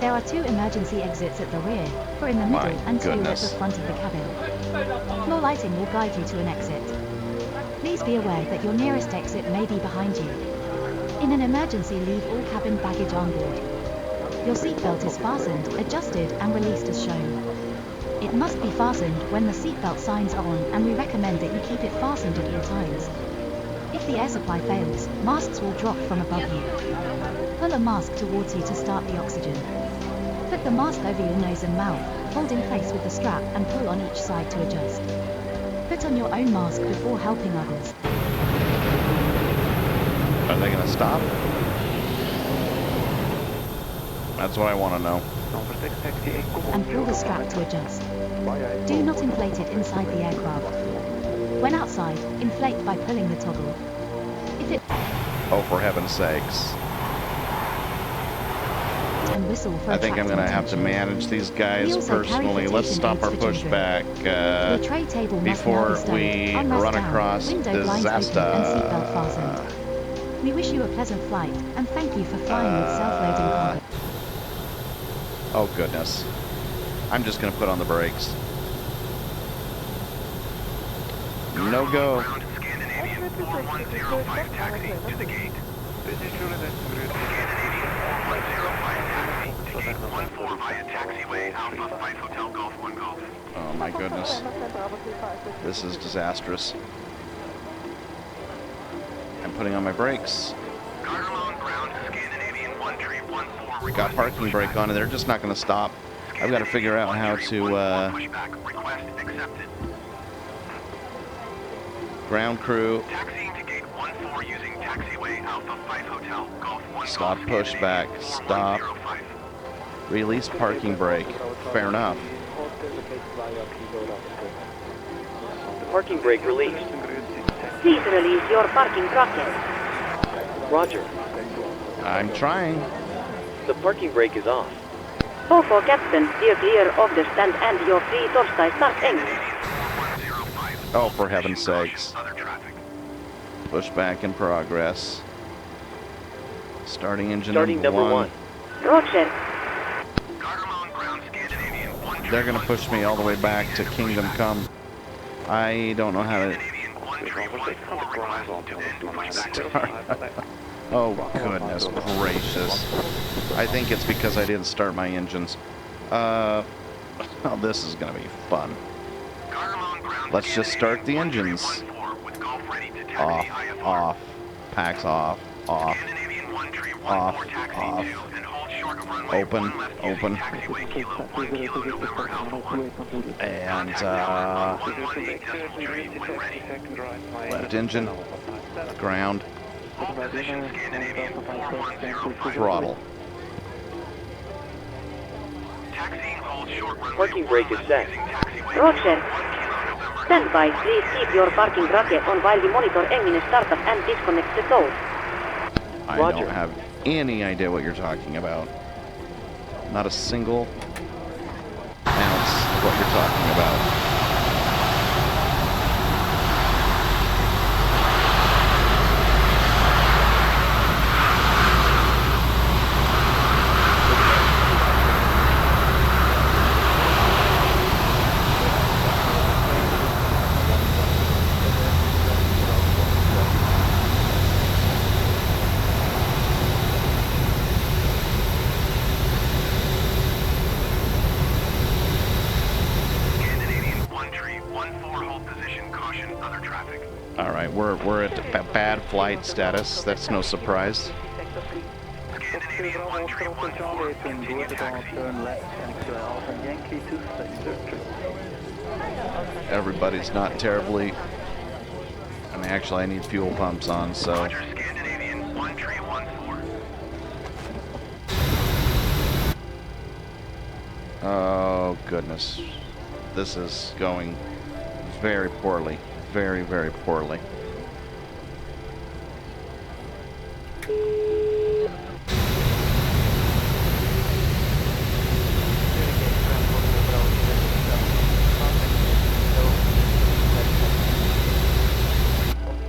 There are 2 emergency exits at the rear, 4 in the My middle and 2 at goodness. the front of the cabin. Floor lighting will guide you to an exit. Please be aware that your nearest exit may be behind you. In an emergency, leave all cabin baggage on board. Your seatbelt is fastened, adjusted and released as shown. It must be fastened when the seatbelt signs are on, and we recommend that you keep it fastened at all times. If the air supply fails, masks will drop from above you. Pull a mask towards you to start the oxygen. Put the mask over your nose and mouth, hold in place with the strap and pull on each side to adjust. Put on your own mask before helping others. Are they gonna stop? That's what I want to know. And pull the strap to adjust. Do not inflate it inside the aircraft. When outside, inflate by pulling the toggle. If it Oh, for heaven's sakes. and whistle for I think I'm attracting gonna have to attention. manage these We guys also carry personally. Let's flotation stop our aids for children. pushback The tray table must now before be stowed, we armrest run down, across window blinds open disaster. and seatbelt fastened. We wish you a pleasant flight and thank you for flying with self-loading cargo. Oh goodness. I'm just gonna put on the brakes. No go. Ground Scandinavian 4105 taxi to the gate. Scandinavian 4105 taxi to gate 14 via taxiway Alpha 5 Hotel Golf 1 Golf. Oh my goodness. This is disastrous. I'm putting on my brakes. Gardermoen ground Scandinavian 1314. Got parking brake on and they're just not gonna stop. I've got to figure out how to pushback request accepted. ground crew Taxiing to gate 14 using taxiway Alpha 5 Hotel Golf 1 stop Golf, pushback, Scandinavian stop, 4105. release parking brake. Fair enough. The parking brake released. Please release your parking bracket. Roger. I'm trying. The parking brake is off. For captain, steer clear of the stand and your free Torskei start engine. Oh, for heaven's sakes. Other traffic. Pushback in progress. Starting engine Starting number one. Roger. Gardermoen ground Scandinavian 1 They're gonna push me all the way back to Kingdom Come. I don't know how to Scandinavian 1314 request to end pushback. start. Oh goodness gracious. I think it's because I didn't start my engines. Oh, this is gonna be fun. Gardermoen ground Let's just start the engines. 1314 with Golf ready to taxi Off, IFR. off, packs off, off, Scandinavian 1314 off, taxi off. 2 and hold short of runway Open, 1 left open. using taxiway Kilo 1 Kilo November Alpha 1. And Contact tower on 118.3 when ready. left engine, ground, Hold position Scandinavian 4105. throttle. Taxiing hold short runway Parking 1 brake is left set. using taxiway Roger. 1 Kilo November Stand by. Please keep your parking bracket on while we monitor engine startup and disconnect the tow. I Roger. don't have any idea what you're talking about. Not a single ounce of what you're talking about. Scandinavian 1314 hold position caution other traffic. All right, we're at bad flight status. That's no surprise. Scandinavian 1314 continue taxi. Everybody's not terribly. I mean, actually, I need fuel pumps on, so. Roger Scandinavian 1314. Oh goodness, this is going very poorly. Very, very poorly.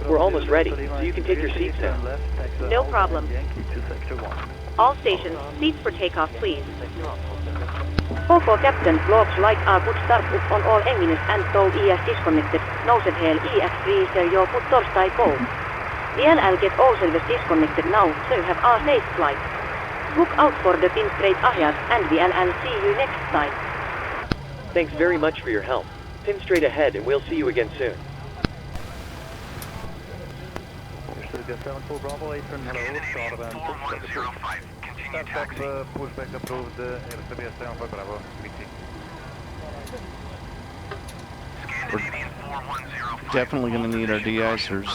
We're almost ready, so you can take your seats now. No problem. All stations, seats for takeoff, please. OK, Captain. Looks like our put startup on all engines and tow ES disconnected. No set hell ES freezer your put torstai go. VLL get all service disconnected now, so you have a safe flight. Look out for the pin straight ahead and VLL see you next time. Thanks very much for your help. Pin straight ahead and we'll see you again soon. Bravo 8 and hello, start of 4105, continue taxi. Pushback approved, LCB 75 Bravo, meeting. Scandinavian 4105. Definitely going to need our de-icers.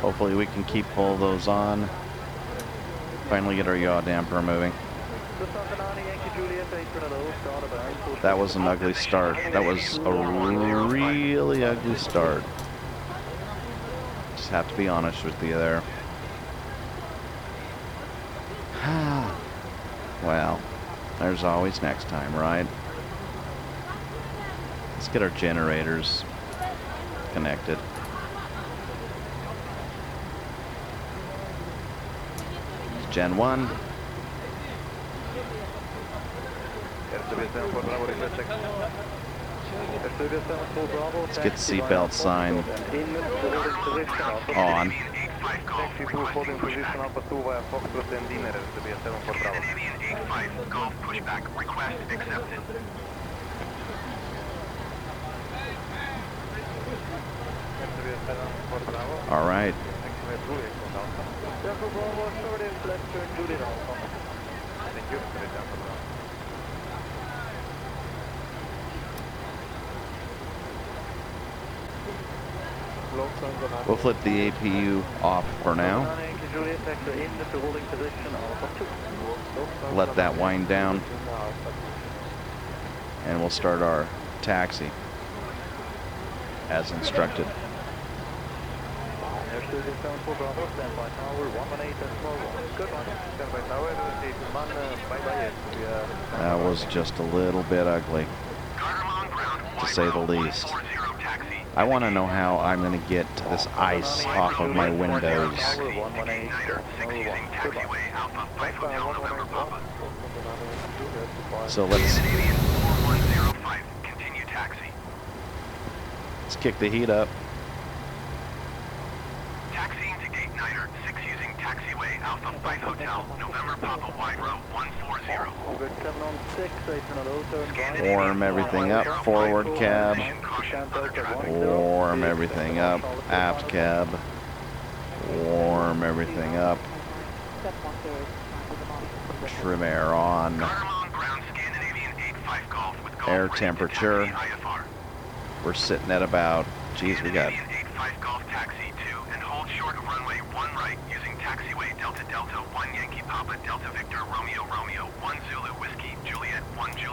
Hopefully we can keep all those on. Finally get our yaw damper moving. That was an ugly start. That was a really ugly start. Just have to be honest with you there. Well, there's always next time, right? Let's get our generators connected. Gen 1. Let's get seatbelt sign on. Scandinavian 85, Golf pushback, request accepted. All right. We'll flip the APU off for now. Let that wind down. And we'll start our taxi as instructed. That was just a little bit ugly, to say the least. I want to know how I'm going to get this ice off of my windows. So let's kick the heat up. Taxiing to gate Niner 6 using taxiway Alpha 5 Hotel, November Papa Wide Row 140. Warm everything up, forward cab. Warm everything up, aft cab. Warm everything up. Trim air on. Air temperature. We're sitting at about, geez, we got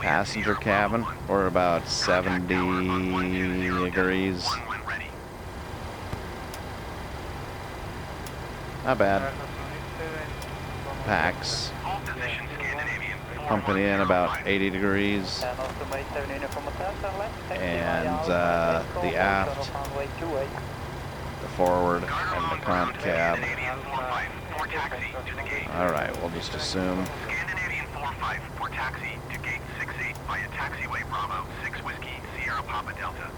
passenger cabin. We're about 70 degrees. Not bad. Pax. Pumping in about 80 degrees. And the aft, the forward, and the front cab. Alright, we'll just assume. Scandinavian 45 for taxi to gate 68 via taxiway Bravo 6 Whiskey Sierra Papa Delta.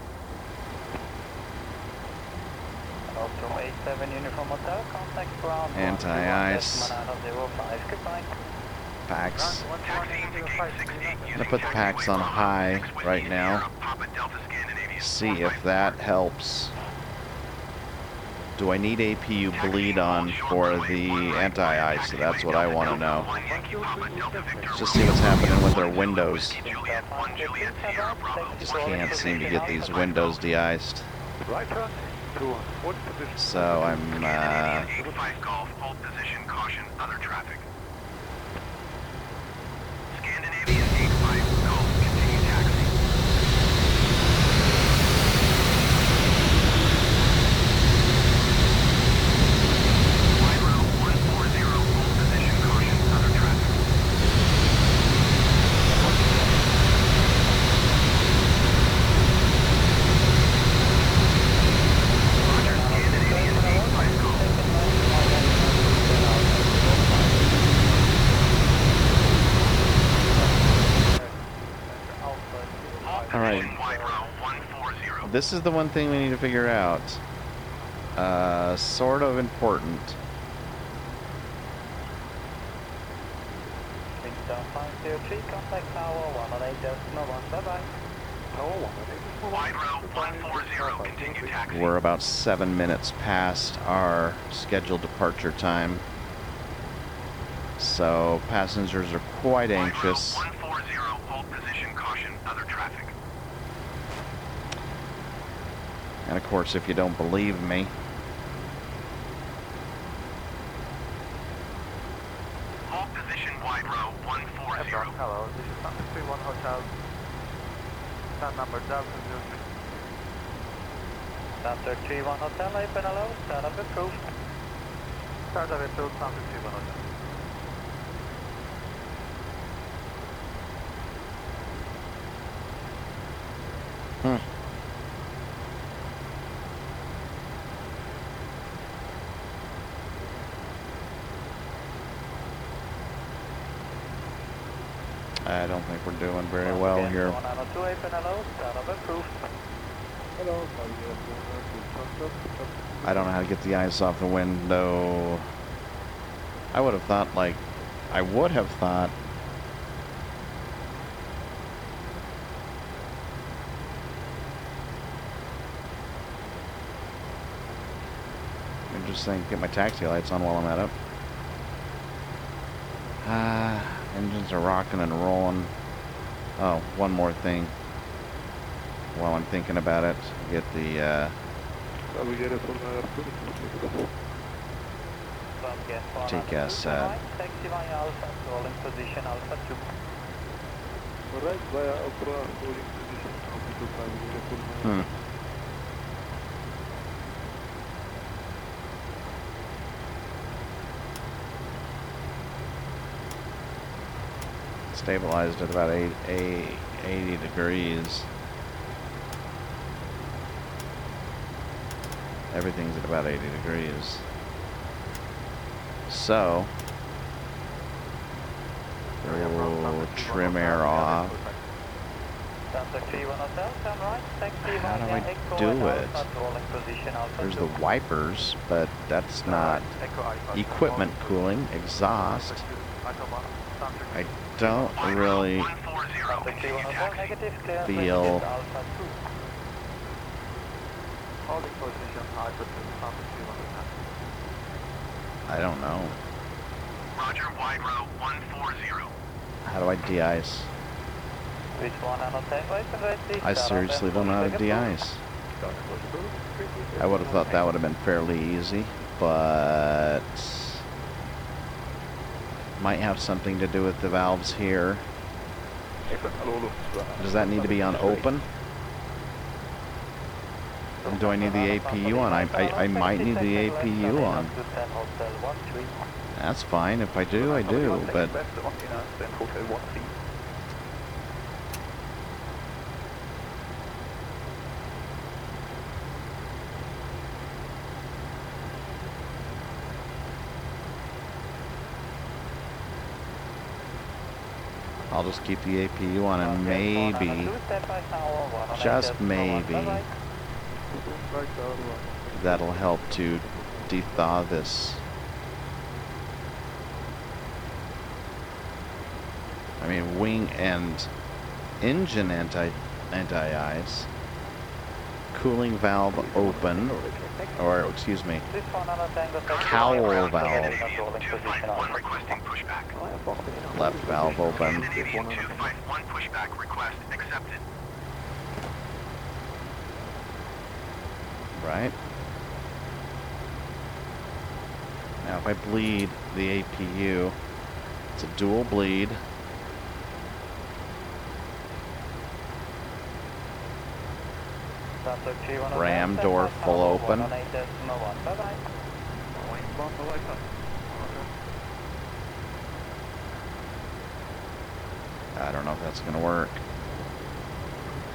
Anti-ice. Packs. I'm going to put the packs on high right now. See if that helps. Do I need APU bleed on for the anti-ice? That's what I want to know. Let's just see what's happening with their windows. Just can't seem to get these windows de-iced. So I'm right. Wide row 140. This is the one thing we need to figure out. Sort of important. Kingston 503, contact tower 118.1, bye-bye. Tower 118.1. Wide row 140, continue taxi. We're about 7 minutes past our scheduled departure time. So passengers are quite anxious. Wide row 140, hold position, caution, other traffic. And of course, if you don't believe me, Hold position, wide row 140. Hello, this is Santa 31 Hotel. Stand number 1003. Santa 31 Hotel, open hello, start up approved. Start up approved, Santa 31 Hotel. I don't think we're doing very well here. 192, open hello, start up approved. Hello, I don't know how to get the ice off the window. I would have thought, like, I would have thought I'm just saying, get my taxi lights on while I'm at it. Engines are rocking and rolling. Oh, one more thing. While I'm thinking about it, get the TCAS Taxi via Alpha, rolling position Alpha 2. Right via Alpha, rolling position Alpha 2. Stabilized at about 80 degrees. Everything's at about 80 degrees. So, we'll trim air off. How do I do it? There's the wipers, but that's not equipment cooling, exhaust. I don't really feel I don't know. Roger, wide row 140. How do I de-ice? I seriously don't know how to de-ice. I would have thought that would have been fairly easy, but might have something to do with the valves here. Does that need to be on open? And do I need the APU on? I might need the APU on. That's fine. If I do, I do, but I'll just keep the APU on and maybe, just maybe, that'll help to de-thaw this. I mean, wing and engine anti-ice, cooling valve open, or excuse me, cowl valve, left valve open. 251 pushback request accepted. Right. Now if I bleed the APU, it's a dual bleed. Ram door full open. I don't know if that's going to work.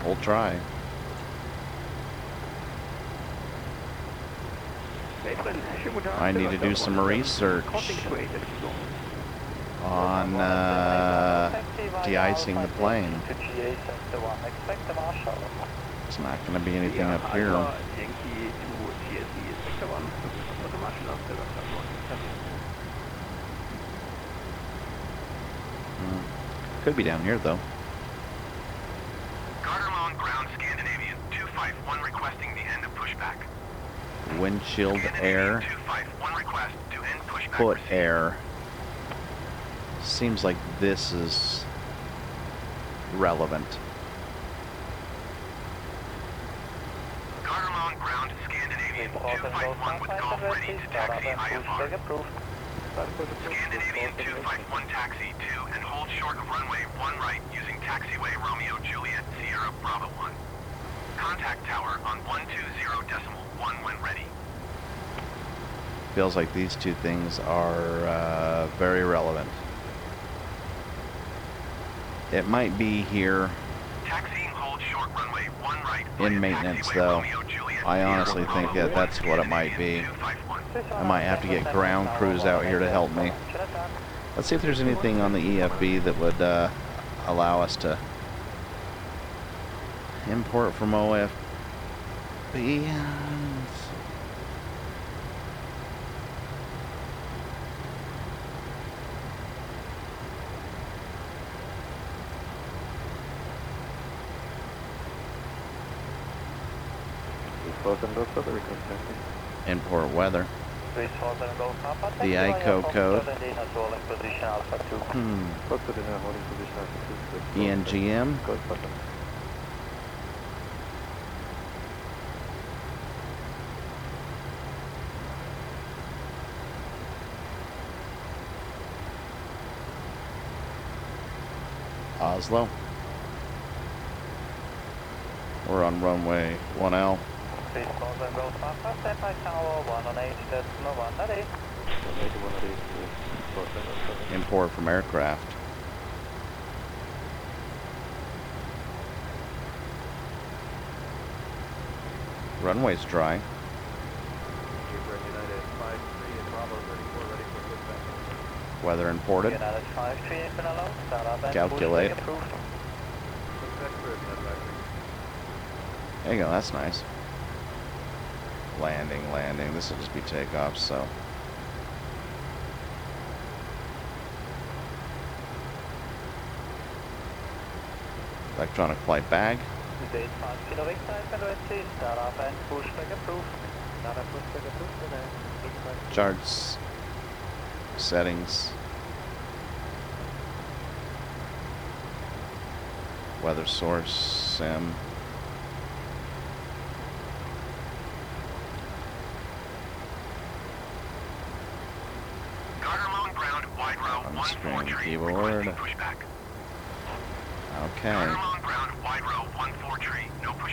We'll try. I need to do some research. on de-icing the plane. It's not going to be anything up here. Could be down here though. Gardermoen ground Scandinavian 251 requesting the end of pushback. Windshield air, 251 request to end pushback. foot air. Seems like this is relevant. Gardermoen ground Scandinavian 251 with Golf ready to taxi IFR. Scandinavian 251 taxi 2 and hold short of runway 1 right using taxiway Romeo Juliet Sierra Bravo 1. Contact tower on 120.1 when ready. Feels like these two things are very relevant. It might be here Taxiing hold short runway 1 right in maintenance though. I honestly think that that's what it might be. I might have to get ground crews out here to help me. Let's see if there's anything on the EFB that would allow us to import from OFB. Import weather. The ICO code. ENGM. Oslo. We're on runway 1L. Import from aircraft. Runway's dry. Weather imported. Calculate. There you go, that's nice. Landing, landing. This will just be takeoff, so. Electronic flight bag. Charts. Settings. Weather source. Sim. On screen keyboard. Okay.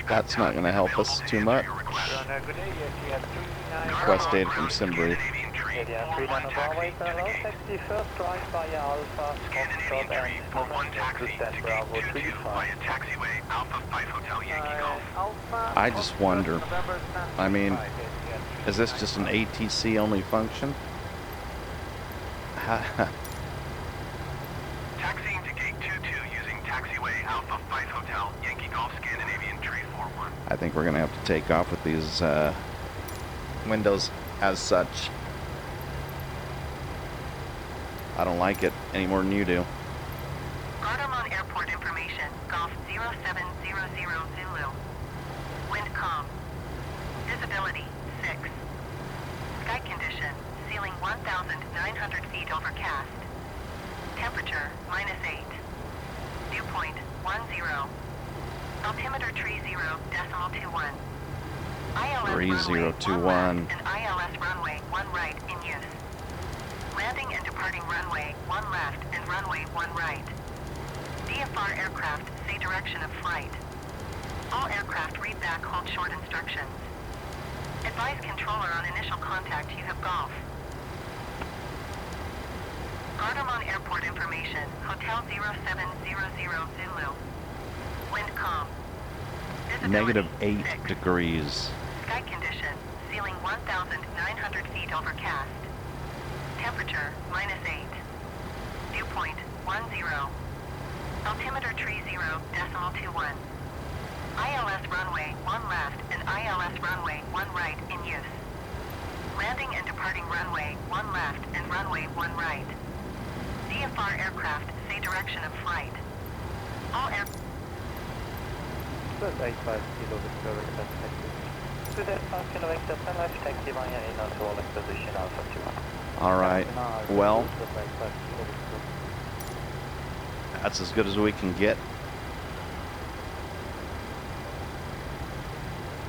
That's not going to help us too much. Request data from SimBrief. I just wonder, I mean, is this just an ATC only function? Taxiing to gate 22 using taxiway Alpha 5 Hotel, Yankee Golf Scandinavian Tree 41. I think we're going to have to take off with these windows as such. I don't like it any more than you do. Gardermoen Airport information, Golf 0700 Zulu. Wind calm. Visibility 6. Sky condition, ceiling 1,900 feet overcast. Temperature -8. Dew point 10. Altimeter tree 0.21. ILS 3021. runway 1 left and ILS runway 1 right in use. Landing and departing runway 1 left and runway 1 right. DFR aircraft say direction of flight. All aircraft read back hold short instructions. Advise controller on initial contact you have golf. Gardermoen Airport information, Hotel 0700 Zulu. Wind calm. Visibility -8 6. degrees. Sky condition, ceiling 1,900 feet overcast. Temperature -8. Dew point 10. Altimeter tree 0.21. ILS runway 1 left and ILS runway 1 right in use. Landing and departing runway 1 left and runway 1 right. DFR aircraft say direction of flight. All air... Good 85 kilo Victor, taxi. Good 85 kilo Victor, left taxi via in to all position Alpha 2. All right. Well, that's as good as we can get.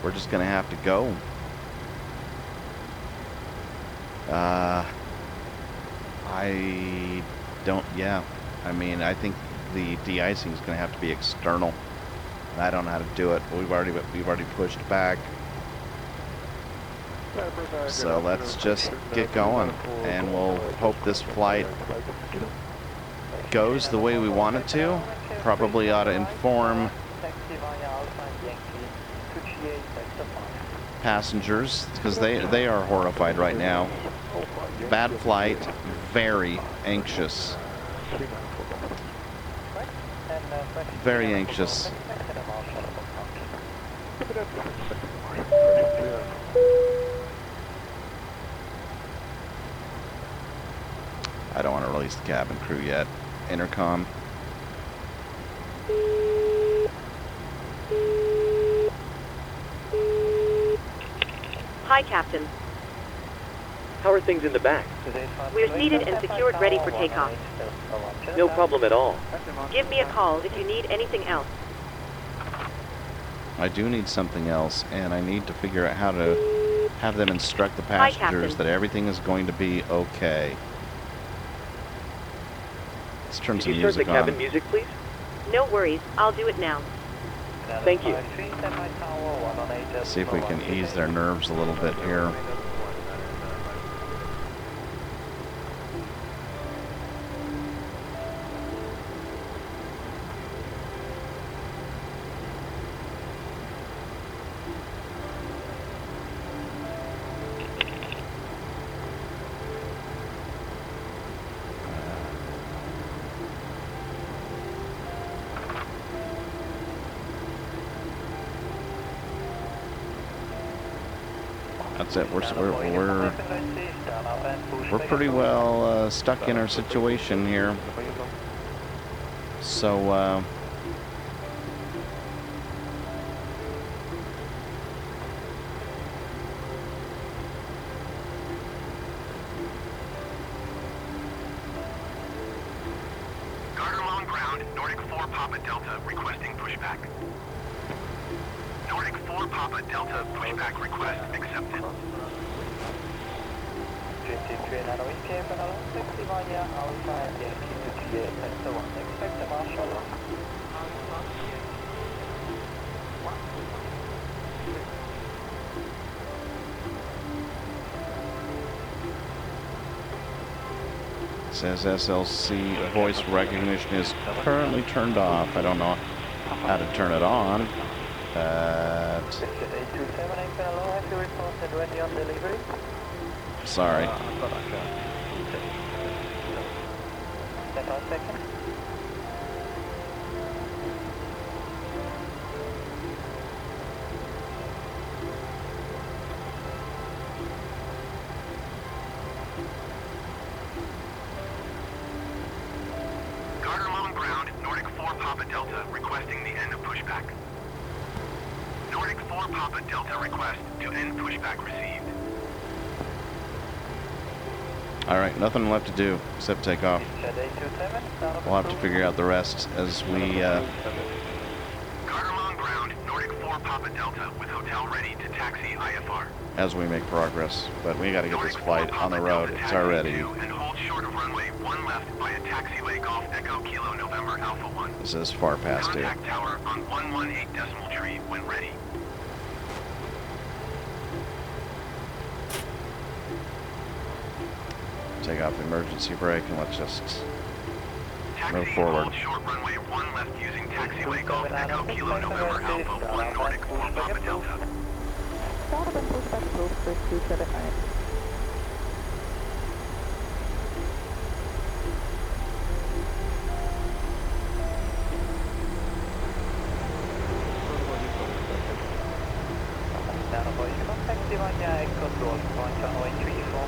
We're just gonna have to go. I don't. Yeah. I mean, I think the de-icing is gonna have to be external. I don't know how to do it. We've already pushed back. So let's just get going, and we'll hope this flight goes the way we want it to. Probably ought to inform passengers, because they are horrified right now. Bad flight, very anxious. Very anxious. I don't want to release the cabin crew yet. Intercom. Hi, Captain. How are things in the back? We're seated and secured, ready for takeoff. No problem at all. Give me a call if you need anything else. I do need something else, and I need to figure out how to have them instruct the passengers that everything is going to be okay. Let's turn some Can you turn the music cabin on. music, please? No worries, I'll do it now. Thank you. See if we can ease their nerves a little bit here. That's it. We're pretty well stuck in our situation here. So Garter long ground, Nordic 4 Papa Delta requesting pushback. Nordic 4 Papa Delta pushback request accepted. says SLC voice recognition is currently turned off. I don't know how to turn it on. Sorry. Garter long ground, Nordic 4 Papa Delta requesting the end of pushback. Nordic 4 Papa Delta request to end pushback received. All right, nothing left to do except take off. We'll have to figure out the rest as we Garter long ground, Nordic 4 Papa Delta with hotel ready to taxi IFR. as we make progress. But we got to get this flight on the road. It's already. And hold short of runway 1 left via taxiway Golf Echo Kilo November Alpha 1. This is far past due. Contact tower on 118 decimal tree when ready. Take off the emergency brake and let's just Taxi move and forward. hold short runway 1 left using taxiway Golf Echo Kilo November Alpha 1 Nordic 4 Papa Delta. 21 control point runway 34.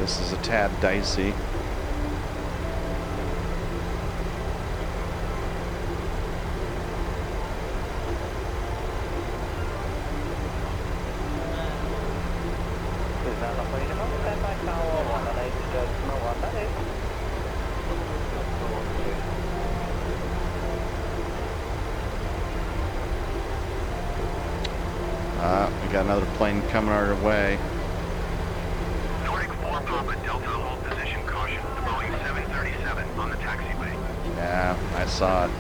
This is a tad dicey. We got another plane coming our way. Nordic 4 Papa Delta, hold position, caution. The Boeing 737 on the taxiway. Yeah, I saw it.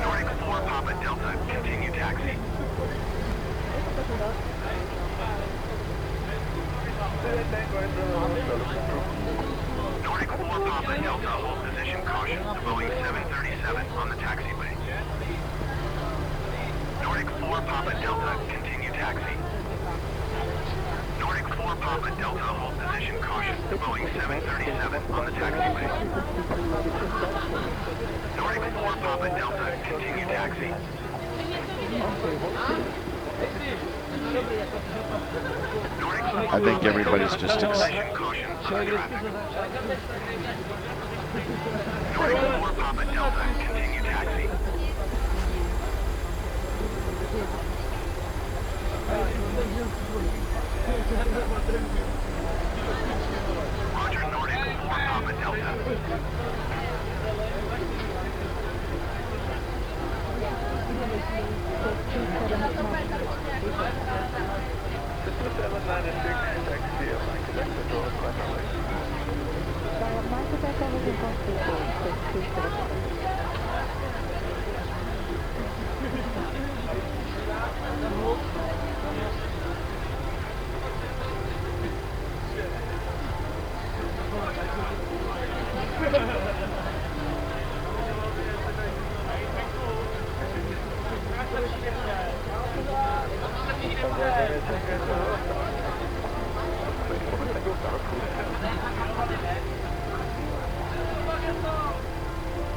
Nordic 4 Papa Delta, continue taxi. Nordic 4 Papa Delta, hold position, caution. The Boeing 737 on the taxiway. Nordic 4 Papa Delta, continue taxi. Nordic 4 Papa Delta, hold position, caution. The Boeing 737 on the taxiway. Nordic 4 Papa Delta, continue taxi. I think everybody's just Position, caution, traffic. Nordic 4 Papa Delta, continue taxi. Roger, Nordic 4 Papa Delta.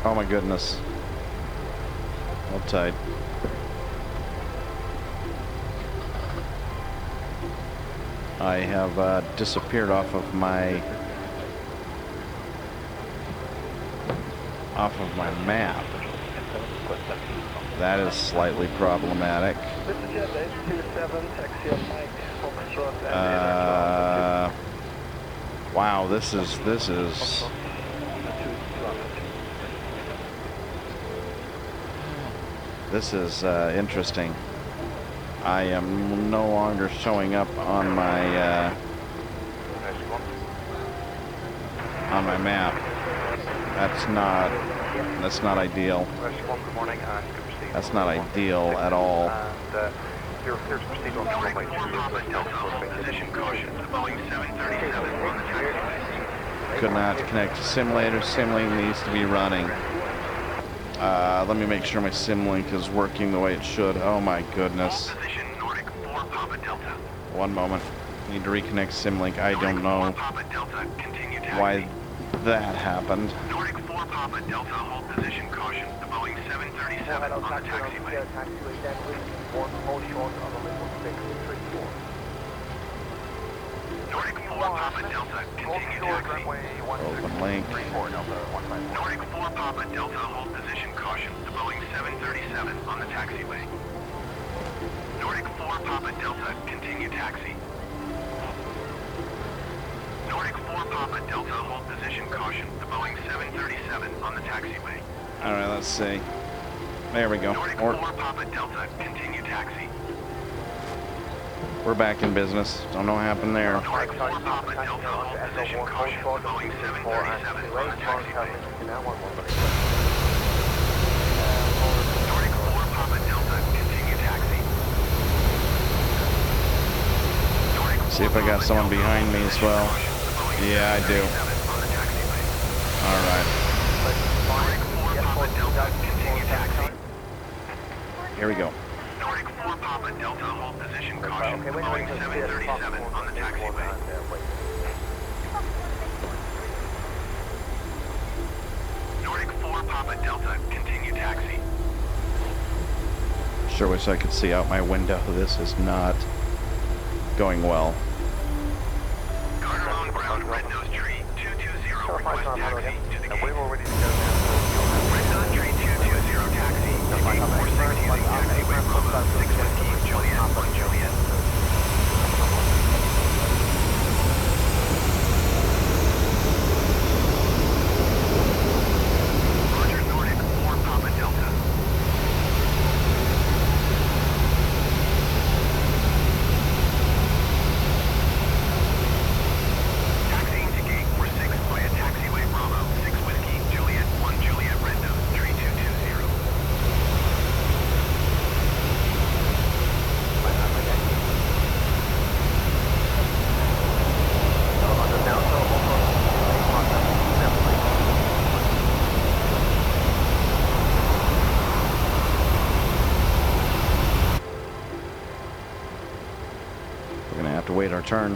Oh my goodness. Hold tight. I have disappeared off of my map. That is slightly problematic. Wow, this is interesting. I am no longer showing up on my map. That's not ideal. That's not ideal at all. Could not connect to simulator. Simlink needs to be running. Let me make sure my Simlink is working the way it should. Oh my goodness. One moment. Need to reconnect Simlink. I don't know why that happened. Nordic 4 Papa Delta, hold position, caution. The Boeing 737 on the taxiway. Nordic 4 Papa Delta, continue taxi. Open link. Nordic 4 Papa Delta, hold position, caution. The Boeing 737 on the taxiway. Nordic 4 Papa Delta, continue taxi. Nordic 4 Papa Delta, hold position, caution. The Boeing 737 on the taxiway. All right, let's see. There we go. Nordic 4 Papa Delta, continue taxi. We're back in business. Don't know what happened there. Nordic 4 Papa Delta, hold position, caution. The Boeing 737 on the taxiway. Nordic 4 Papa Delta, continue taxi. See if I got someone behind me as well. Yeah, I do. All right. Here we go. Nordic 4 Papa Delta, hold position, caution. The Boeing 737 on the taxiway. Nordic 4 Papa Delta, continue taxi. Sure wish I could see out my window. This is not going well. Garner on ground, Red Nose Tree 220, request taxi to the gate. We've already discussed Red Nose Tree 220, taxi to gate 46 using taxiway Bravo 6 Whiskey, Juliet 1 Juliet. Roger, Nordic 4 Papa Delta. Taxiing to gate 46 via taxiway Bravo 6 Whiskey, Juliet 1 Juliet, Red Nose 3220. We're gonna have to wait our turn.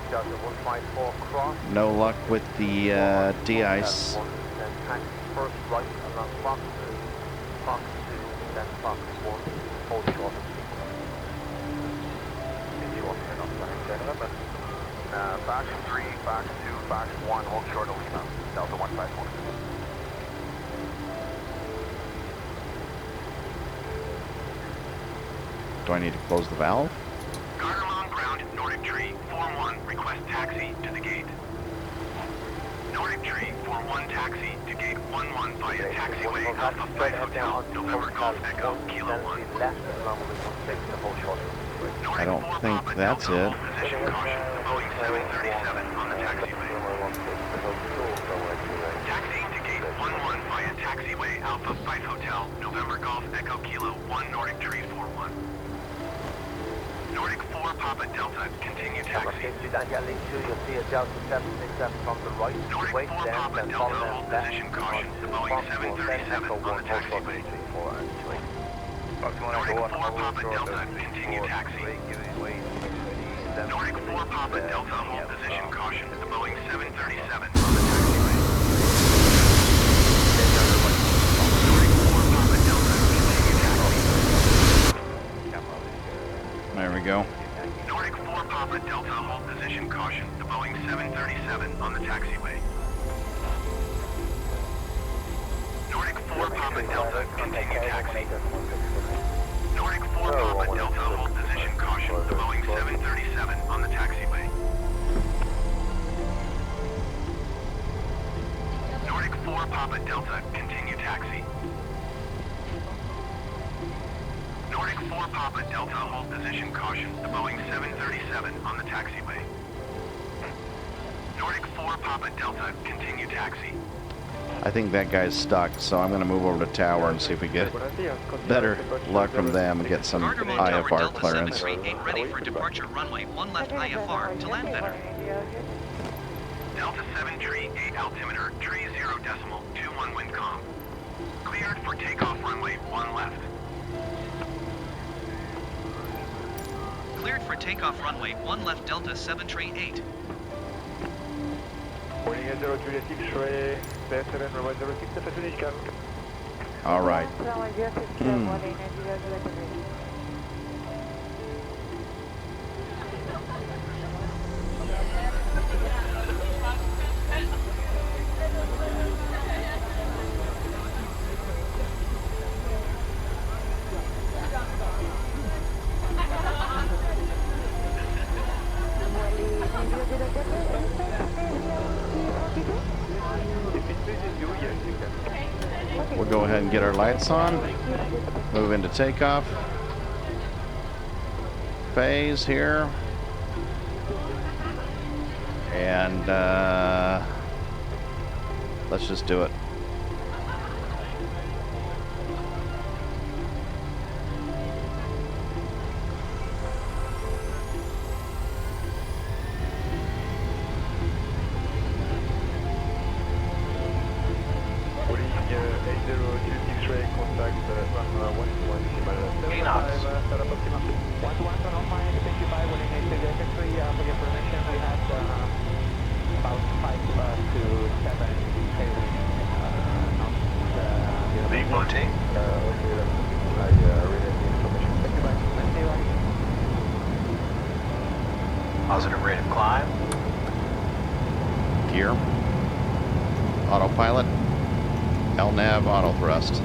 Delta 154 cross. No luck with the de-ice. Then taxi first right along Fox 2, then Fox 1, hold short. If you want to turn off the gentlemen. Fox 3, Fox 2, Fox 1, hold short of Lima, Delta 154. Do I need to close the valve? Garner on ground, Nordic Tree 41, request taxi to the gate. Nordic Tree 41 taxi to gate 11 via taxiway Alpha 5 Hotel, November Golf Echo, Kilo 1. I don't think that's it. Position caution, the Boeing 737 on the taxiway. Taxiing to gate 11 via taxiway Alpha 5 Hotel, November Golf Echo, Kilo 1, Nordic Tree 41. Nordic 4 Papa Delta, continue taxi. You'll see a Delta 767 from the right. Nordic 4 Papa Delta, hold position caution, the Boeing 737 on the taxiway. Nordic 4 Papa Delta, continue taxi. Nordic 4 Papa Delta, hold position caution, the Boeing 737 on the taxiway. Nordic 4 Papa Delta, continue taxi. There we go. Nordic 4 Papa Delta, hold position caution, the Boeing 737 on the taxiway. Nordic 4 Papa Delta, continue taxi. Nordic 4 Papa Delta, hold position caution, the Boeing 737 on the taxiway. Nordic 4 Papa Delta, continue taxi. Nordic 4 Papa Delta, hold position caution, the Boeing 737 on the taxiway. Nordic 4 Papa Delta, continue taxi. I think that guy's stuck, so I'm gonna move over to tower and see if we get better luck from them and get some Garner Tower IFR Delta clearance. 738 ready for departure runway 1 left IFR to land better. Delta 7 tree 8 altimeter, tree 0 decimal, 21 wind calm. Cleared for takeoff runway 1 left. Cleared for takeoff runway 1 left Delta 738. All right. We'll go ahead and get our lights on. Move into takeoff phase here. And let's just do it. 802 X-ray, contact run 121, set up optimum. 121 on my end, thank you, bye, willing 8 X-ray, for your permission, we had about 5 to 7 tailwind knots. Big team. Okay, I relayed the information. Thank you, bye. Thank you, bye. Positive rate of climb. Gear. Autopilot. LNAV auto thrust.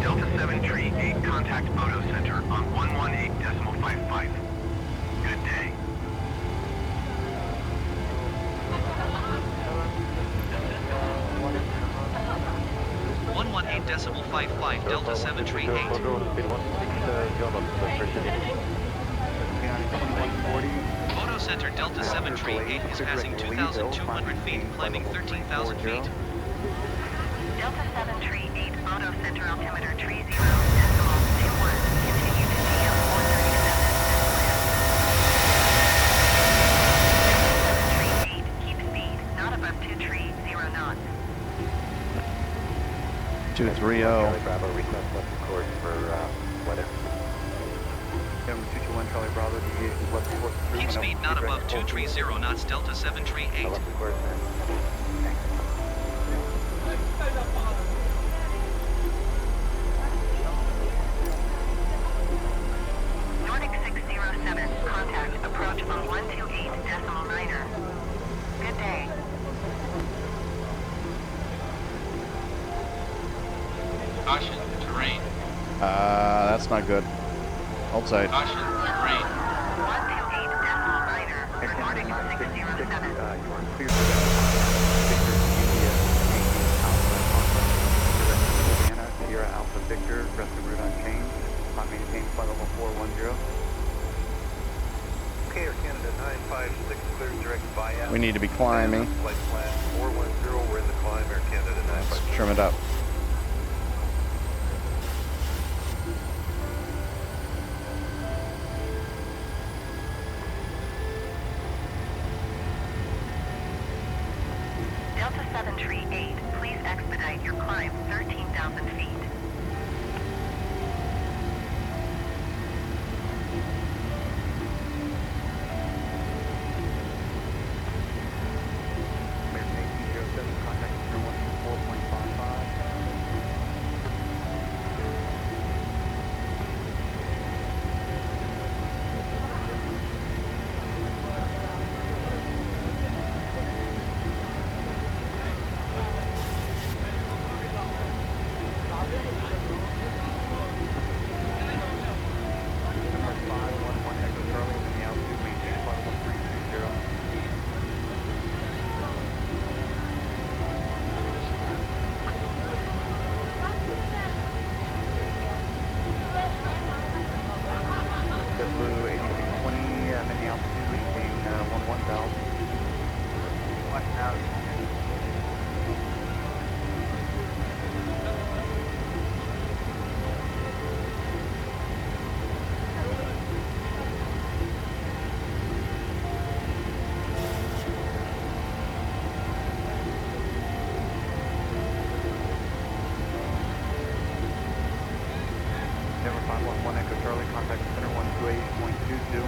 Delta 7 Tree 8 contact photo center on 118.55. Good day. One 118.55 Delta 7 Tree 8. Photo Center Delta 7 Tree 8 is passing 2,200 feet, climbing 13,000 feet. Delta 7 Tree 8 Auto Center altimeter tree 0 decimal 21. Continue to DM 437. Tree 8, keep speed, not above 2 tree 0 knots. 230. Bravo, request left course for weather. 221 Charlie Bravo, deviation left course. Keep speed not above 230 knots Delta 7 Tree 8. Left course, Nordic 607, contact approach on 128.9er. Good day. Caution, terrain. That's not good. Hold tight. Caution, terrain. 128.9er for Nordic 607. you are clear for Victor India, Alpha Alpha, Savannah, Sierra Alpha Victor, rest of route unchanged. Maintain flight level 410. Okay, Air Canada 956, clear direct via. We need to be climbing. Flight plan 410, we're in the climb, Air Canada 956. Let's trim it up. Delta 7 Tree 8, please expedite your climb 13,000 feet. Contact 511 Echo Charlie, contact center 128.22.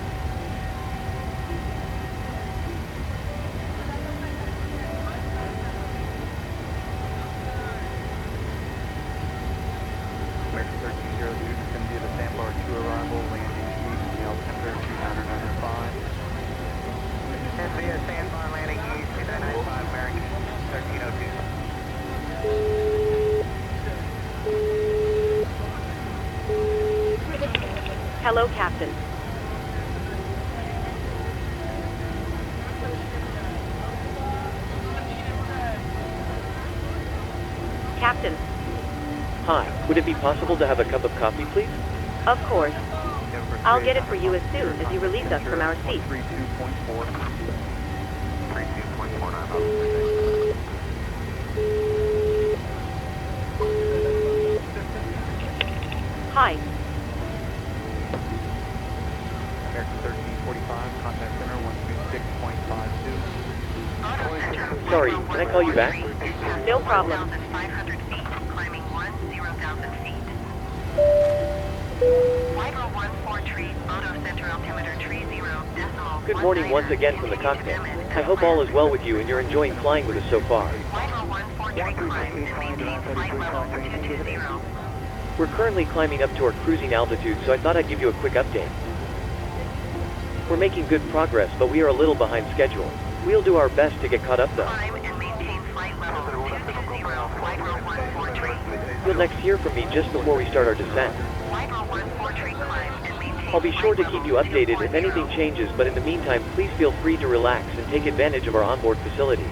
American 1302, vicinity of the Sandbar 2 arrival, landing east, altimeter 2995. Via Sandbar landing east, 2995, American 1302. Hello, Captain. Captain. Hi, would it be possible to have a cup of coffee, please? Of course. I'll get it for you as soon as you release us from our seat. 32.4. 32.49. Hi. American 1345, contact center 126.8. Sorry, can I call you back? No problem. 1,500 feet, climbing 10,000 feet. Flight 014 tree, photo center altimeter tree 0, decimal. Good morning once again from the cockpit. I hope all is well with you and you're enjoying flying with us so far. Flight 014 tree climb and maintain flight level 220. We're currently climbing up to our cruising altitude, so I thought I'd give you a quick update. We're making good progress, but we are a little behind schedule. We'll do our best to get caught up though. Climb and maintain flight level 220, flight 014 tree. You'll next hear from me just before we start our descent. Flight 014 tree climb and maintain. I'll be sure to keep you updated if anything changes, but in the meantime, please feel free to relax and take advantage of our onboard facilities.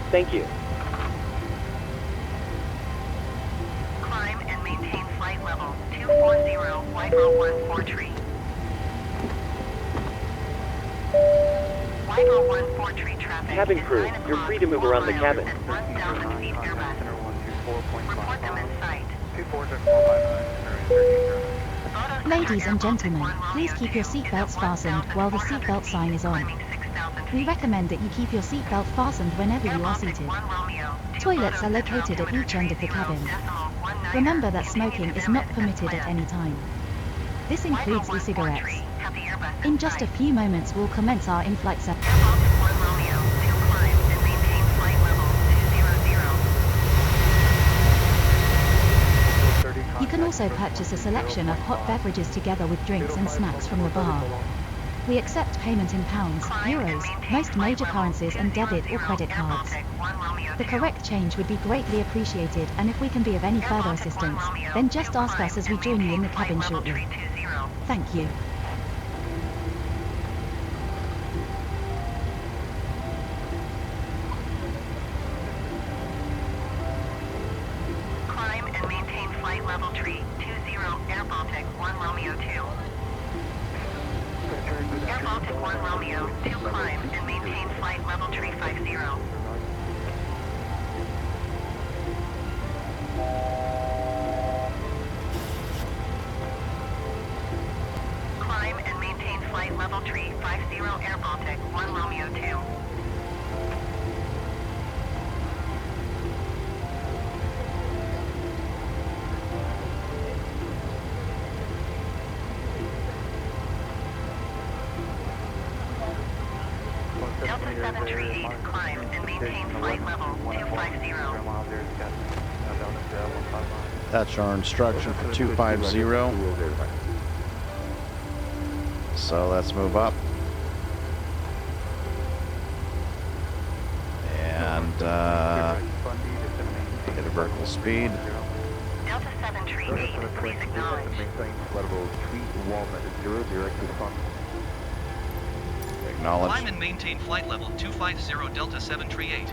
Thank you. Climb and maintain flight level 240, flight 014 tree. Flight 014 tree traffic. Cabin crew, you're free to move around the cabin. 1,000 feet airbus. Report them in sight. Ladies and gentlemen, please keep your seatbelts fastened while the seatbelt sign is on. We recommend that you keep your seatbelt fastened whenever you are seated. Toilets are located at each end of the cabin. Remember that smoking is not permitted at any time. This includes e-cigarettes. In just a few moments we'll commence our in-flight set. You can also purchase a selection of hot beverages together with drinks and snacks from the bar. We accept payment in pounds, euros, most major currencies and debit or credit cards. The correct change would be greatly appreciated, and if we can be of any further assistance, then just ask us as we join you in the cabin shortly. Thank you. Climb and maintain flight level tree 20, Air Baltic 1 Romeo 2. Air Baltic 1 Romeo 2 climb and maintain flight level tree 50. Climb and maintain flight level tree 50, Air Baltic 1 Romeo 2. Delta 738, climb and maintain flight level 250. That's our instruction for 250. So let's move up. And get a vertical speed. Delta 738, please acknowledge. Acknowledge. Climb and maintain flight level 250 Delta 738.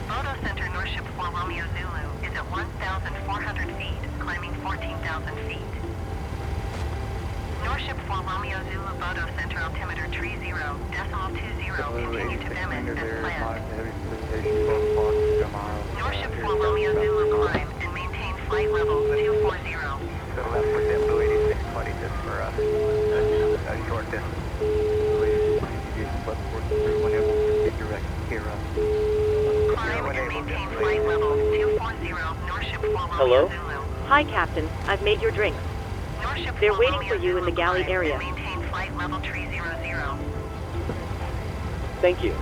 Photo Center Norship 4 Romeo Zulu is at 1,400 feet, climbing 14,000 feet. Norship 4 Romeo Zulu Photo Center altimeter tree 0, decimal 20, continue to Venice as planned. Norship 4 Romeo Zulu climb and maintain flight level 240. Climb and maintain flight level 240, Norship 4 Romeo Hello? Zulu. Hi, Captain. I've made your drinks. Norship They're 4 waiting Romeo for you in the Zulu galley climb area. and maintain flight level tree 00. Thank you.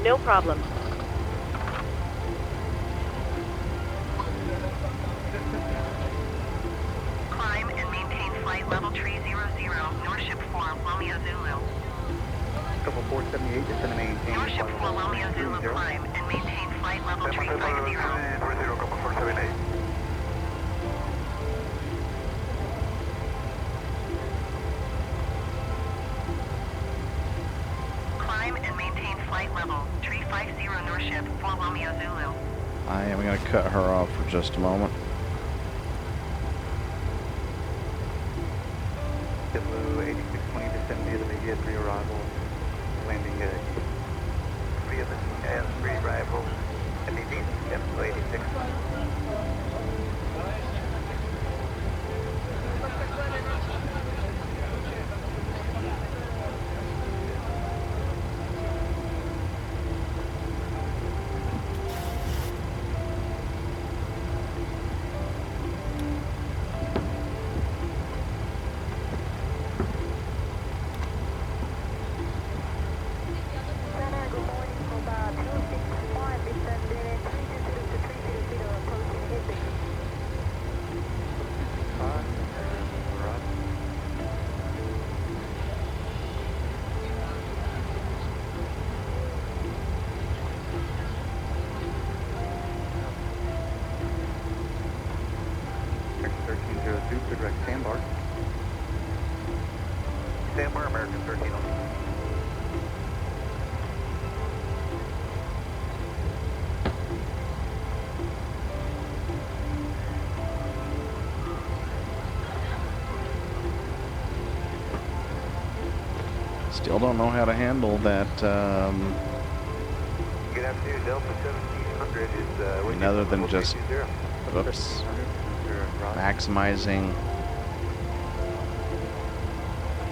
No problem. Climb and maintain flight level tree 00, Norship 4 Romeo Zulu. Couple 478, just gonna maintain. Norship 4 Romeo Zulu climb and maintain flight level tree 50. Climb and maintain flight level tree 50, Norship 4 Romeo Zulu. I am going to cut her off for just a moment. Blue 8620 descend via the immediate re-arrival. Landing via the re-arrival. MED 86. 2 for direct sandbar. Sandbar, American 13 on. Still don't know how to handle that. Good afternoon, Delta 1700 is Other than just, oops, maximizing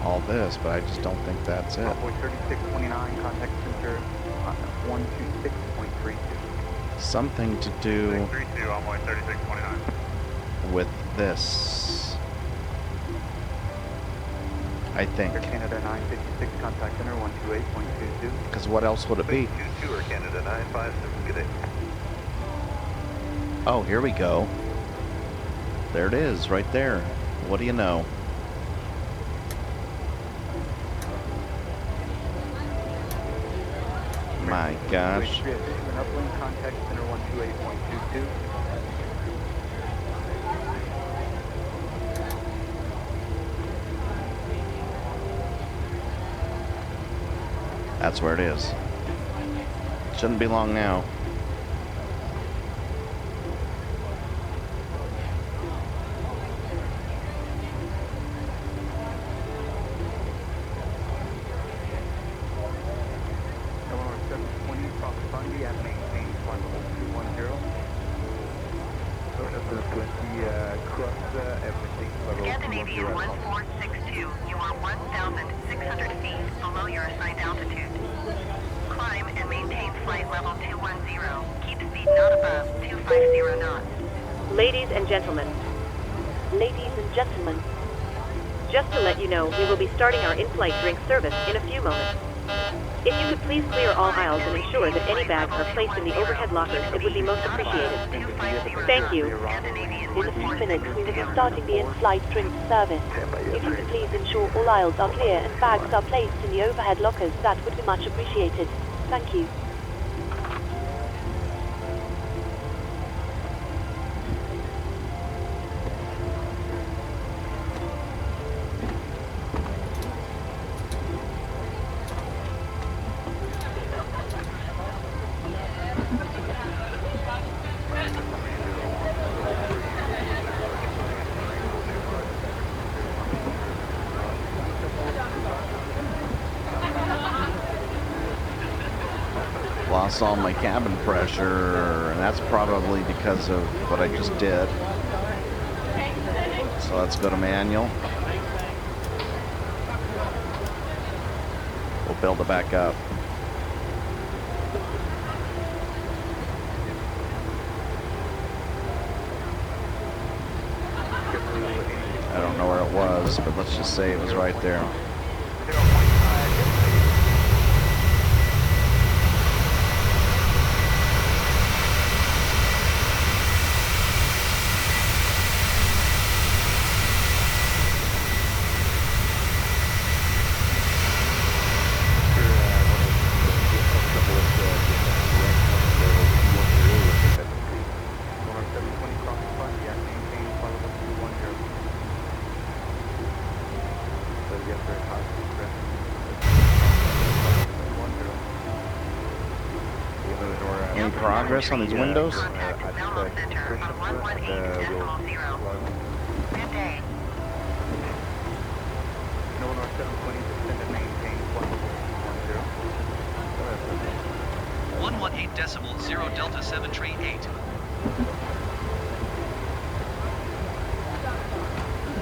all this, but I just don't think that's it. Envoy 3629, contact center 126.32. Something to do 632, Envoy 3629. with this, I think. Air Canada 956, contact center 128.22. Because what else would it be? 22 or Canada 956, good day. Oh, here we go. There it is, right there. What do you know? My gosh. Uplink, contact center 128.22. That's where it is. Shouldn't be long now. Eleanor 720, cross Bundy at maintain flight level 210. Scandinavian 1462, you are 1,600 feet below your assigned altitude. Climb and maintain flight level 210. Keep speed not above 250 knots. Ladies and gentlemen. Ladies and gentlemen. Just to let you know, we will be starting our in-flight drink service in a few moments. If you could please clear all aisles and ensure that any bags are placed in the overhead lockers, it would be most appreciated. Thank you. In a few minutes, we will be starting the in-flight drink service. If you could please ensure all aisles are clear and bags are placed in the overhead lockers, that would be much appreciated. Thank you. Lost all my cabin pressure, and that's probably because of what I just did. So let's go to manual. We'll build it back up. I don't know where it was, but let's just say it was right there. Any progress on these windows? Good day. Eleanor 720, descend and maintain flight level 210. 118.0 Delta 7 tree 8.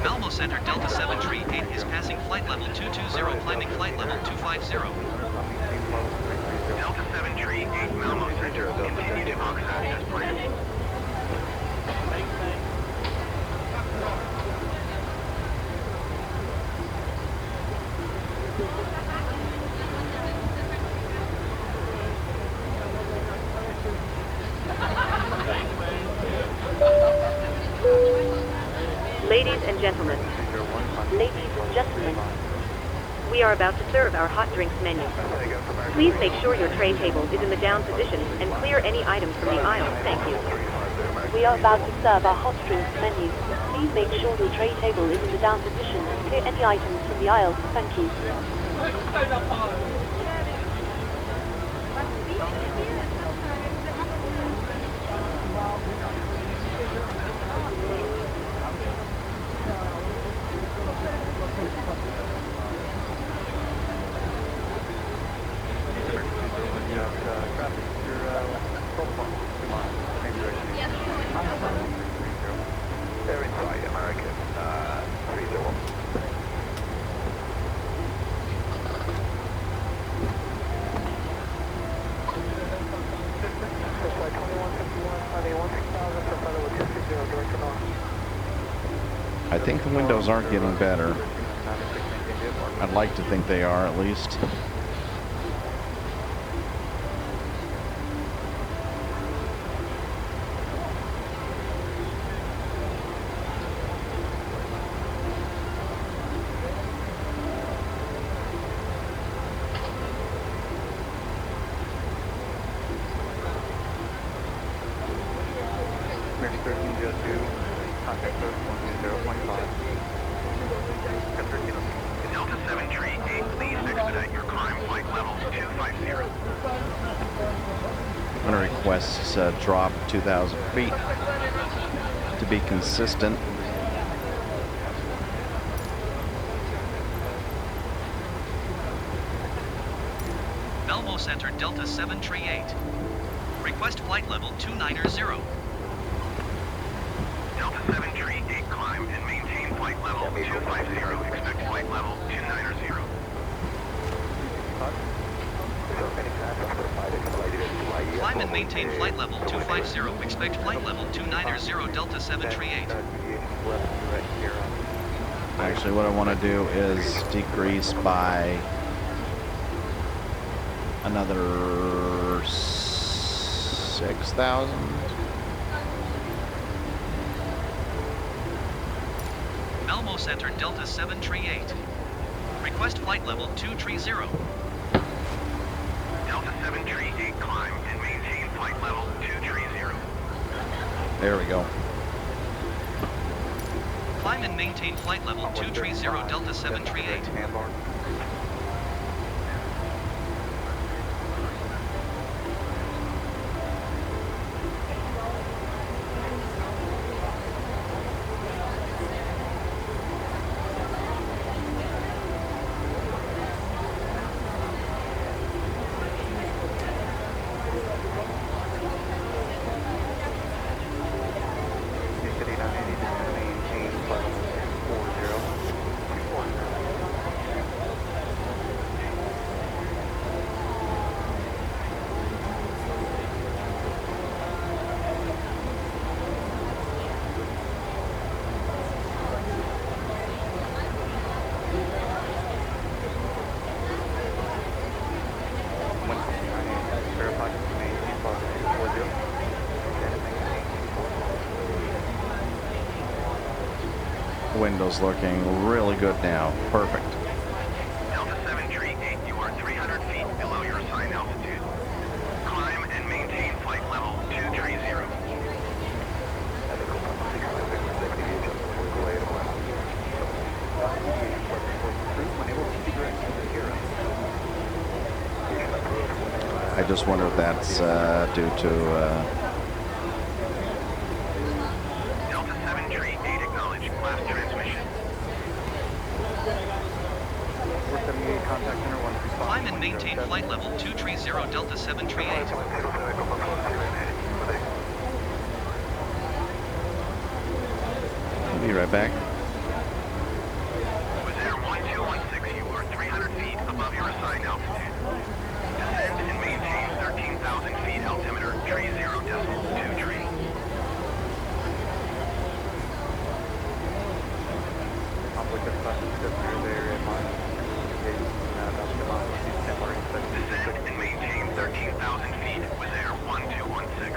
Malmo Center Delta 7 tree 8 is passing flight level 220, climbing flight level 250. Delta 7 tree 8 Malmo Center, continue to access as planned. Ladies and gentlemen. Ladies and gentlemen. We are about to serve our hot drinks menu. Please make sure your tray table is in the down position and clear any items from the aisle. Thank you. We are about to serve our hot drinks menu. Please make sure your tray table is in the down position and clear any items from the aisle. Thank you. They're inside American 301. I think the windows aren't getting better. I'd like to think they are, at least. American 1302, contact code 120.5. Delta 7 Tree 8, please expedite your climb flight level 250. I'm going to request drop 2,000 feet to be consistent. Belmo Center Delta 7 Tree 8. Request flight level 290. Delta 7 Tree 8, climb and maintain flight level 250. Expect flight level 290. Climb and maintain flight level 250. Expect flight level 290 Delta 7 Tree 8. Actually, what I want to do is decrease by another 6,000. Belmo Center Delta 7 Tree 8. Request flight level 230. Delta 7 Tree 8, climb and maintain flight level 230. There we go. Climb and maintain flight level 230 Delta 7 Tree 8. Window's looking really good now. Perfect. Delta 7 Tree 8, you are 300 feet below your assigned altitude. Climb and maintain flight level 230. I just wonder if that's due to Delta 7 Tree 8, acknowledge last transmission. Climb and maintain flight level 230 Delta 7 Tree 8. I'll be right back. With Air 1216, you are 300 feet above your assigned altitude. Descend and maintain 13,000 feet altimeter, tree 0.2 tree. Descend and maintain 13,000 feet with Air 1216.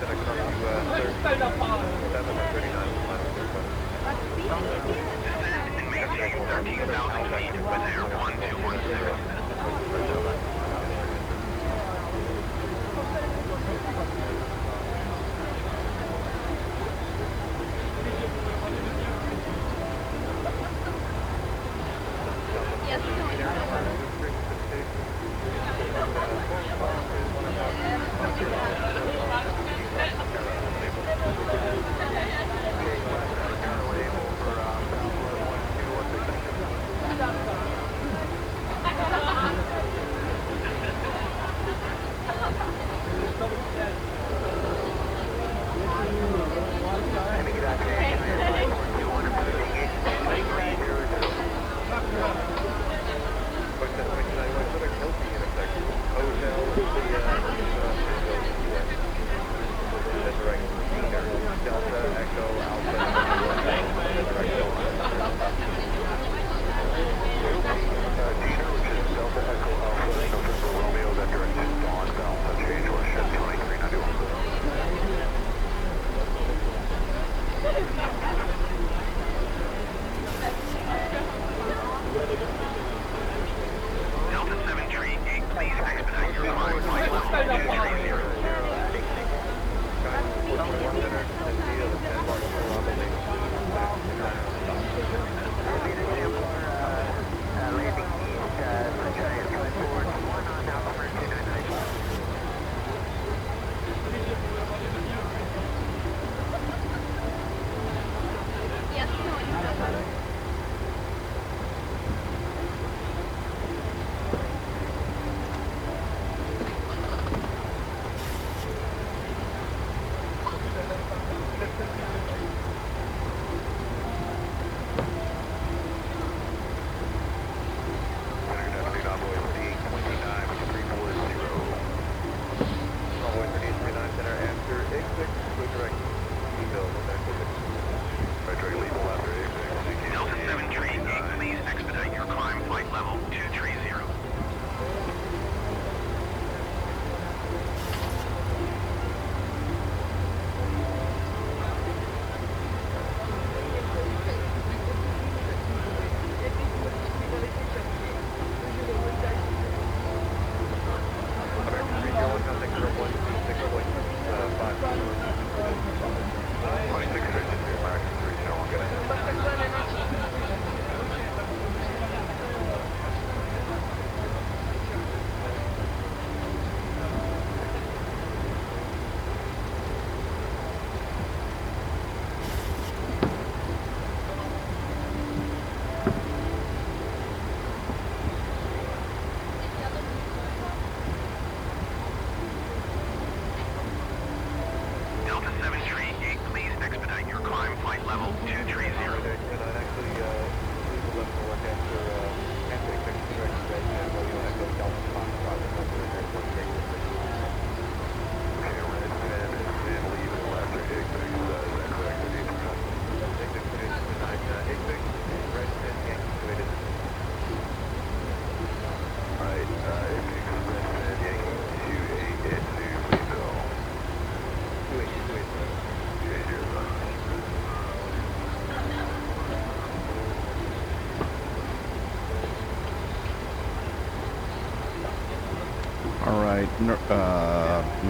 then I come to 739 Descend and maintain 13,000 feet with Air 1216.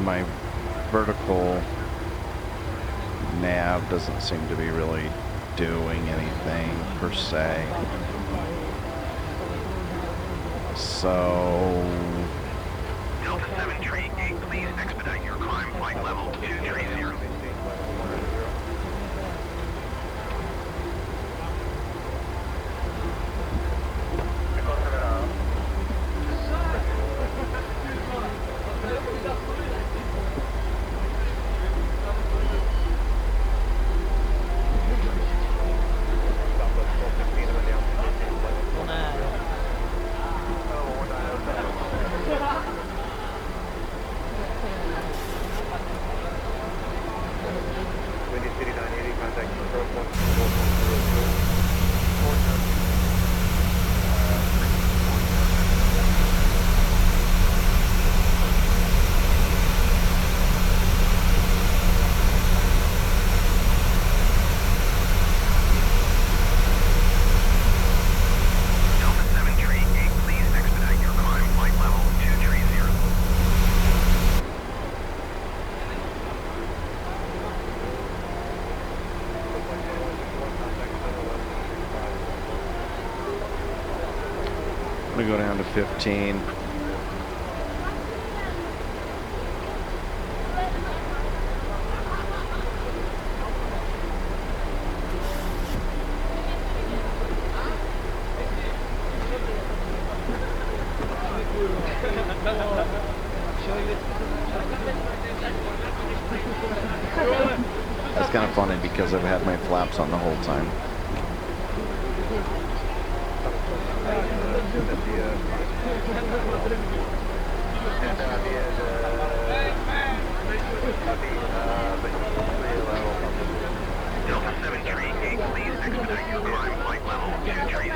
My vertical nav doesn't seem to be really doing anything per se. So Delta 7 Tree 8, please expedite your climb flight level 230. gonna go down to 15. That's kind of funny because I've had my flaps on the whole time. Delta 738, please expedite your climb flight level 230.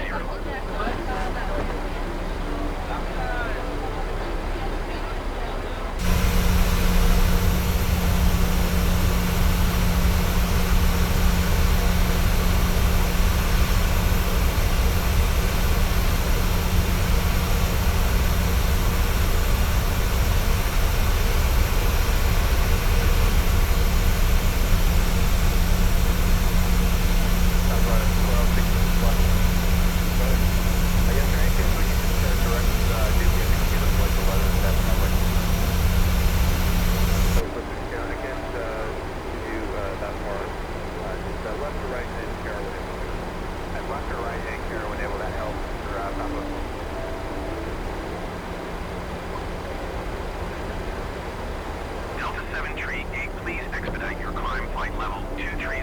Delta 738, please expedite your climb flight level 230.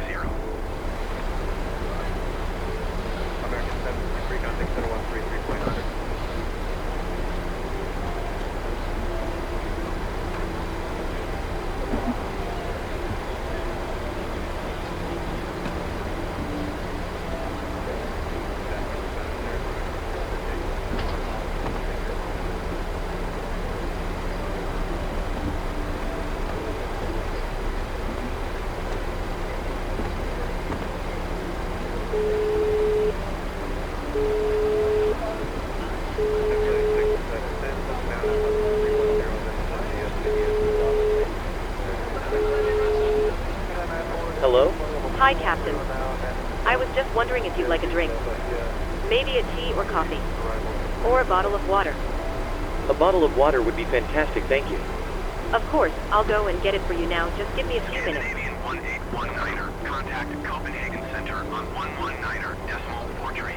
American 733, contact 0133.100. Hello? Hi, Captain. I was just wondering if you'd like a drink. Maybe a tea or coffee. Or a bottle of water. A bottle of water would be fantastic, thank you. Of course, I'll go and get it for you now. Just give me a few minutes. Scandinavian 1819er, contact Copenhagen Center on 119er decimal 43.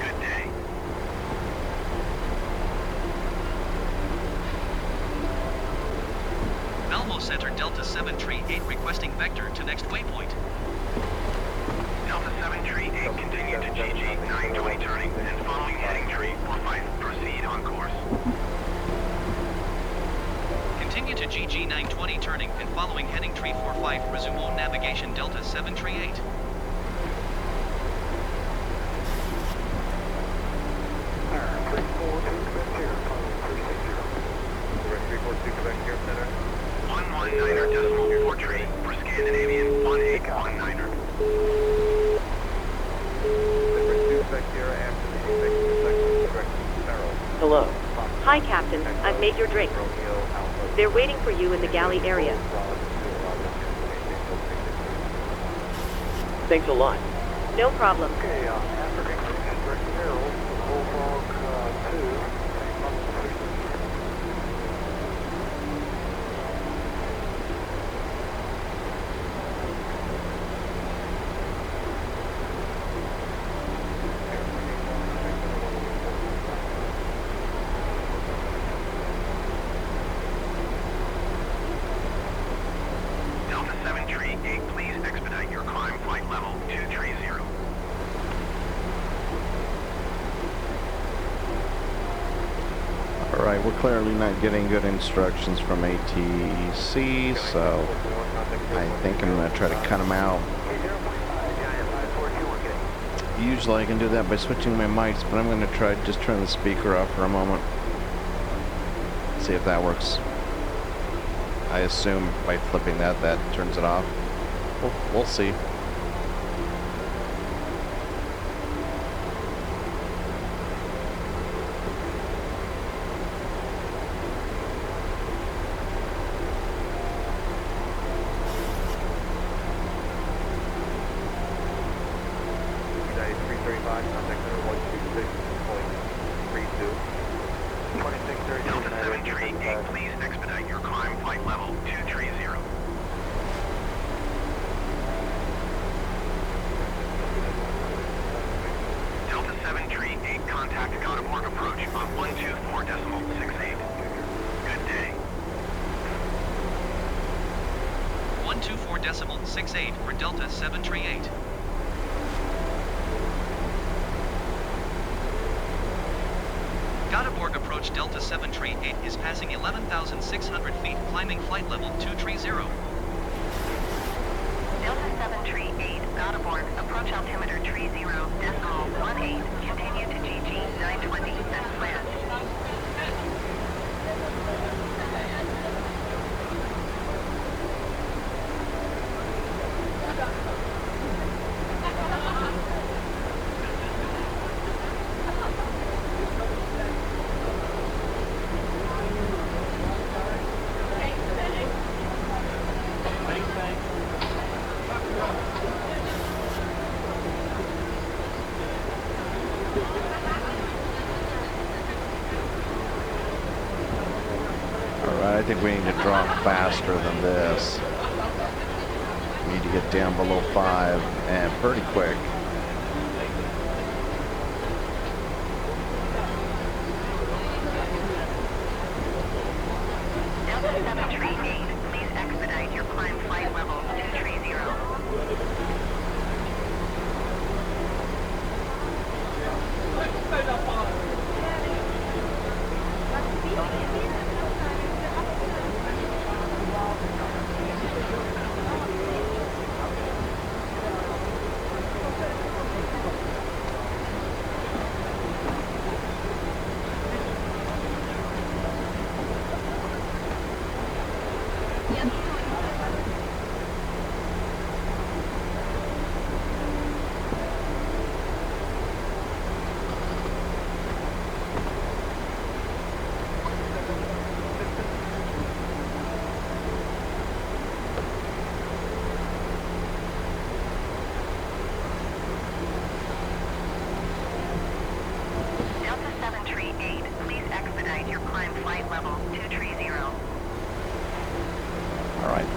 Good day. Malmo Center Delta 738 requesting vector to next waypoint. Delta 738, continue to GG 920 turning and following heading tree 45. Proceed on course. Continue to GG 920 turning and following heading tree 45. Resume on navigation Delta 738. Center. 119er decimal 43 for Scandinavian 1819er. Hello. Hi, Captain. I've made your drink. They're waiting for you in the galley area. Thanks a lot. No problem. Delta 738, please expedite your climb flight level 230. Alright, we're clearly not getting good instructions from ATC, so I think I'm going to try to cut them out. Usually I can do that by switching my mics, but I'm going to try just turn the speaker off for a moment. See if that works. I assume by flipping that turns it off. We'll see. United 335, contact center 126.32. 4.68 for Delta 738. Göteborg approach Delta 738 is passing 11,600 feet, climbing flight level 230. Delta 738, Göteborg, approach altimeter 30.18, continue to GG 920 as planned. I think we need to drop faster than this. We need to get down below 5 and pretty quick. Delta 738, please expedite your climb flight level 230.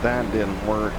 That didn't work.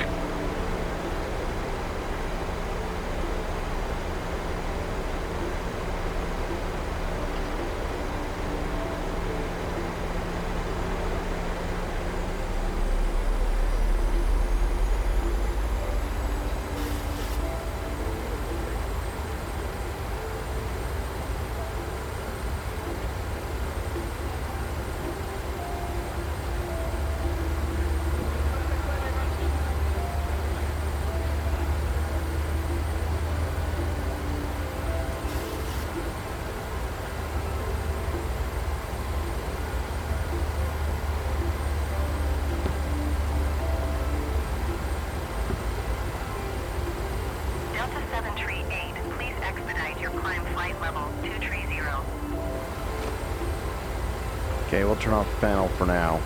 Okay, we'll turn off the panel for now.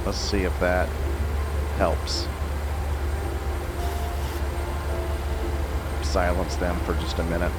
Let's see if that helps. Silence them for just a minute.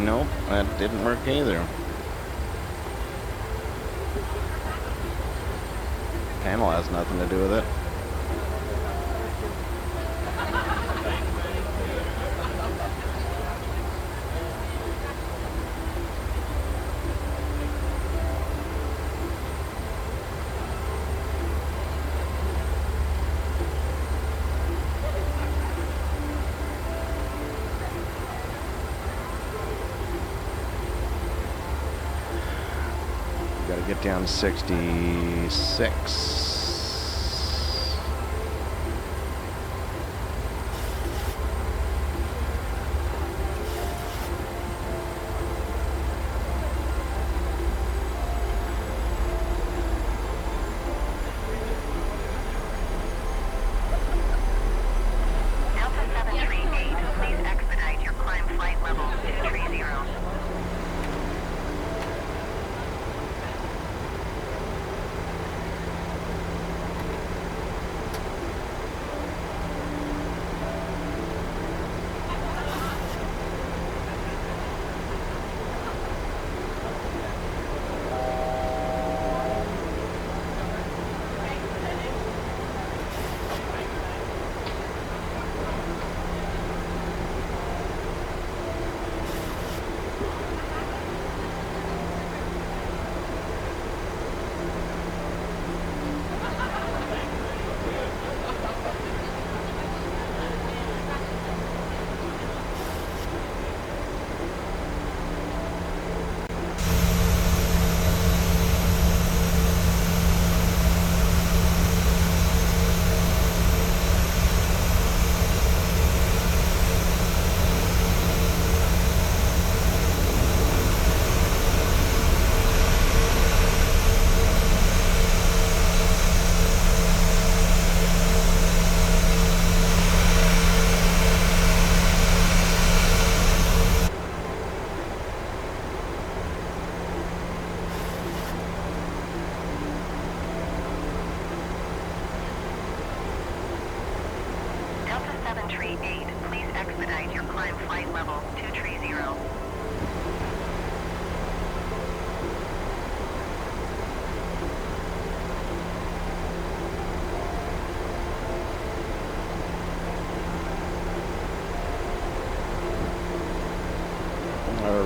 Nope, that didn't work either. Panel has nothing to do with it. get down to 66.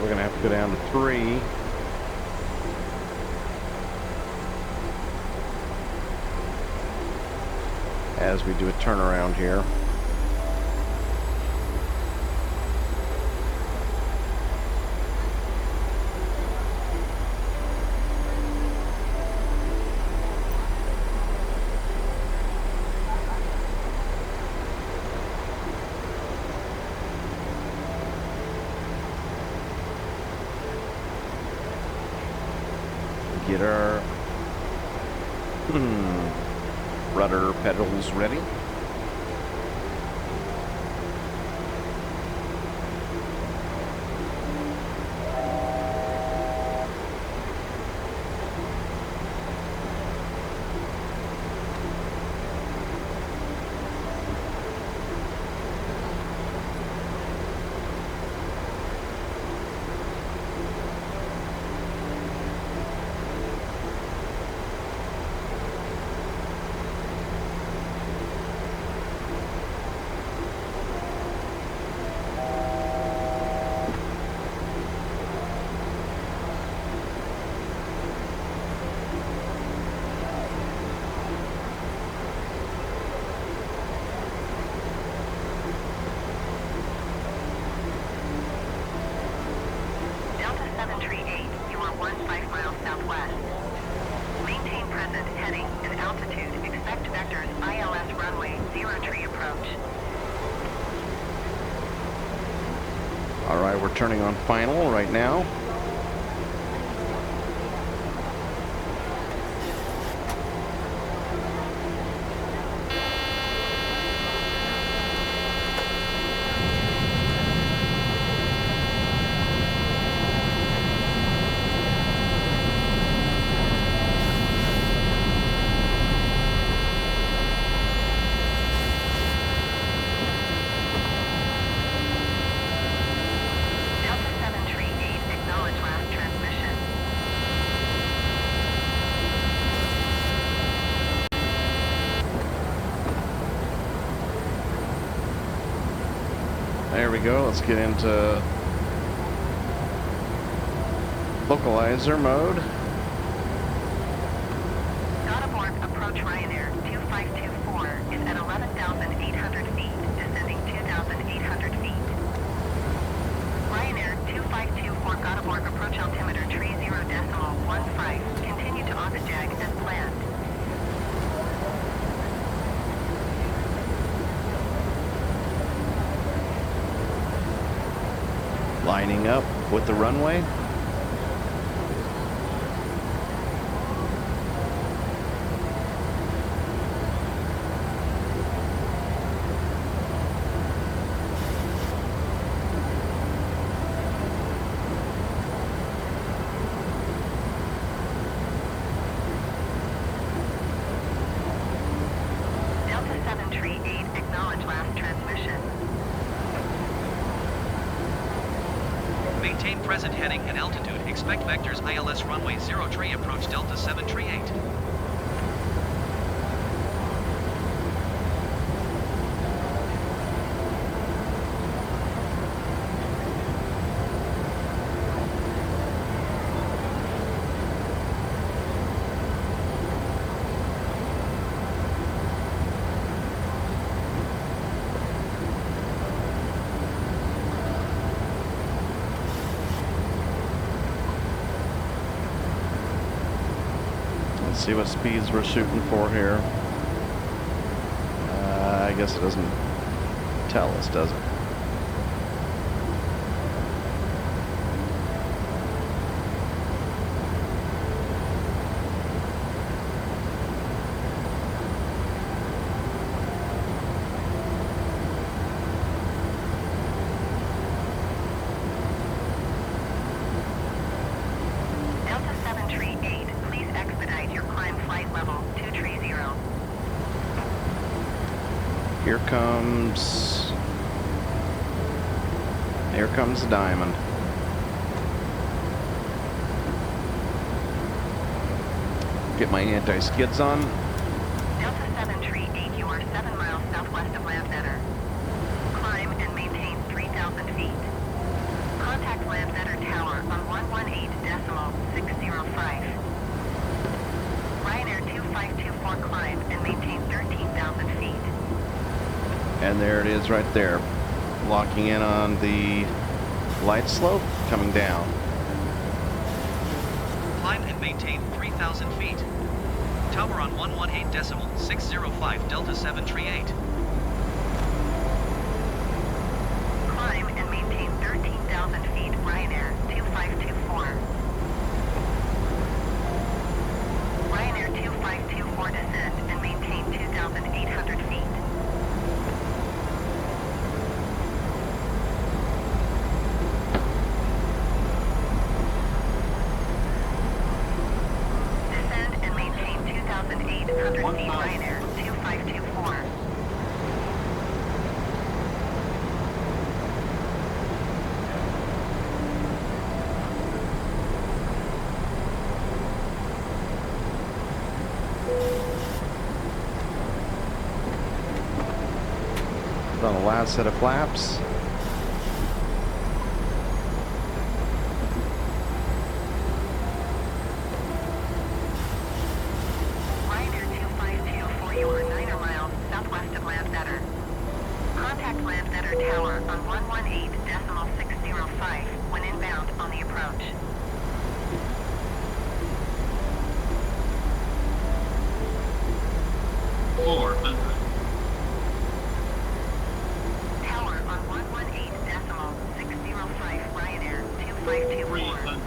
We're going to have to go down to 3. As we do a turnaround here. Get our rudder pedals ready. Alright, we're turning on final right now. There we go. Let's get into localizer mode. Scotterborg approach Ryanair 2524 is at 11,800 feet, descending 2,800 feet. Ryanair 2524 Scotterborg approach altimeter 30.15. Continue lining up with the runway. Delta 7 Tree 8, acknowledge last transmission. Maintain present heading and altitude. Expect vectors ILS runway 0 tree approach Delta 7 tree 8. Let's see what speeds we're shooting for here. I guess it doesn't tell us, does it? Delta 7 Tree 8, please expedite your climb flight level 230. Here comes the diamond. Get my anti-skids on. Delta 7 Tree 8, you are 7 miles southwest of Landvetter. Climb and maintain 3,000 feet. Contact Landvetter Tower on 118.605. Ryanair 2524, climb and maintain 13,000 feet. And there it is right there. Locking in on the light slope, coming down. Climb and maintain 3,000 feet. Tower on 118.605 Delta 7 tree 8. Climb and maintain 13,000 feet. Ryanair 2524. Ryanair 2524, descend and maintain 2,800 feet. Descend and maintain 2,800 feet. Ryanair 2524. Put on the last set of flaps. Ryanair 2524, you are 9 miles southwest of Landvetter. Contact Landvetter Tower on 118.605 when inbound on the approach. Tower on 118.605 Ryanair 2524.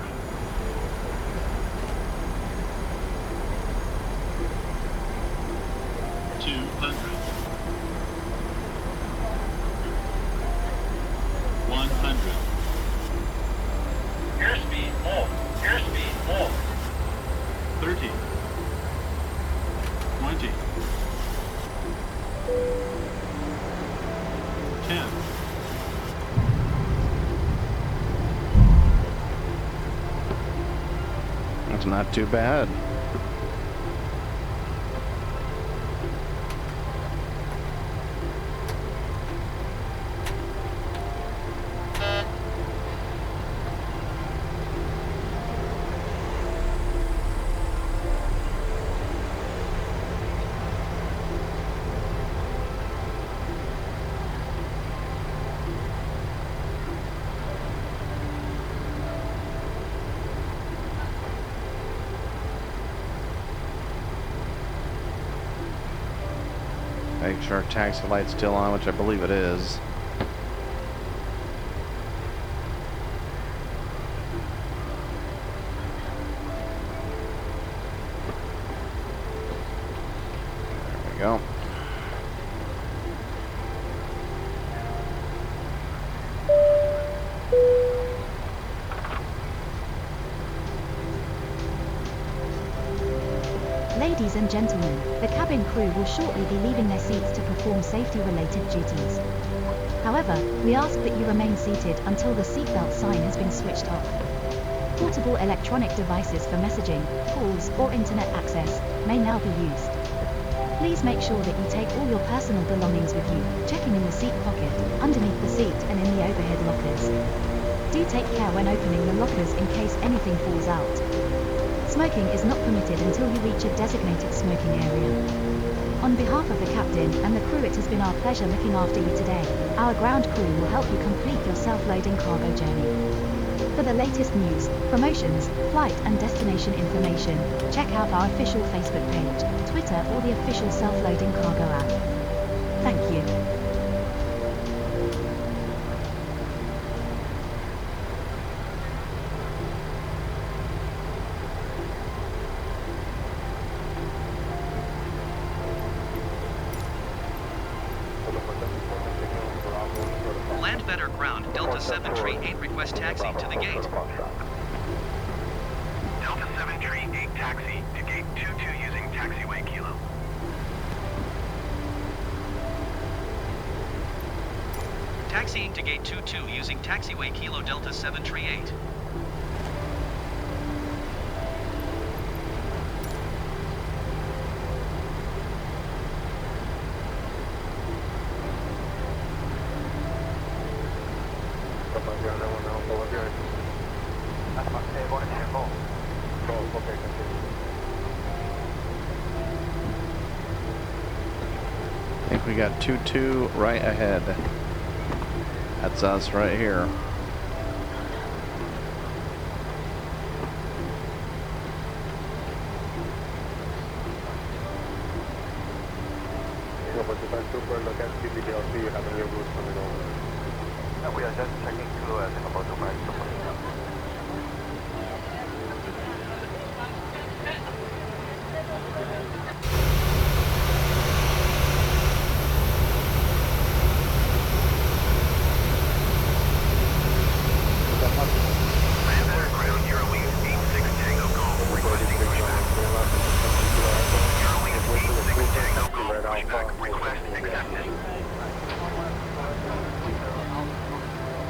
100. Airspeed low. Airspeed low. 30. 20. 10. That's not too bad. Make sure our taxi light's still on, which I believe it is. go. Ladies and gentlemen, the cabin crew will shortly be leaving their seats to perform safety-related duties. However, we ask that you remain seated until the seatbelt sign has been switched off. Portable electronic devices for messaging, calls, or internet access may now be used. Please make sure that you take all your personal belongings with you, checking in the seat pocket, underneath the seat, and in the overhead lockers. Do take care when opening the lockers in case anything falls out. Smoking is not permitted until you reach a designated smoking area. On behalf of the captain and the crew, it has been our pleasure looking after you today. Our ground crew will help you complete your self-loading cargo journey. For the latest news, promotions, flight and destination information, check out our official Facebook page, Twitter, or the official self-loading cargo app. Thank you. Land better ground, Delta 738, request taxi to the gate. Delta 738 taxi to gate 22 using taxiway Kilo. Taxiing to gate 22 using taxiway Kilo Delta 738. I think we got 2-2 right ahead. That's us right here. We are just checking to about the right.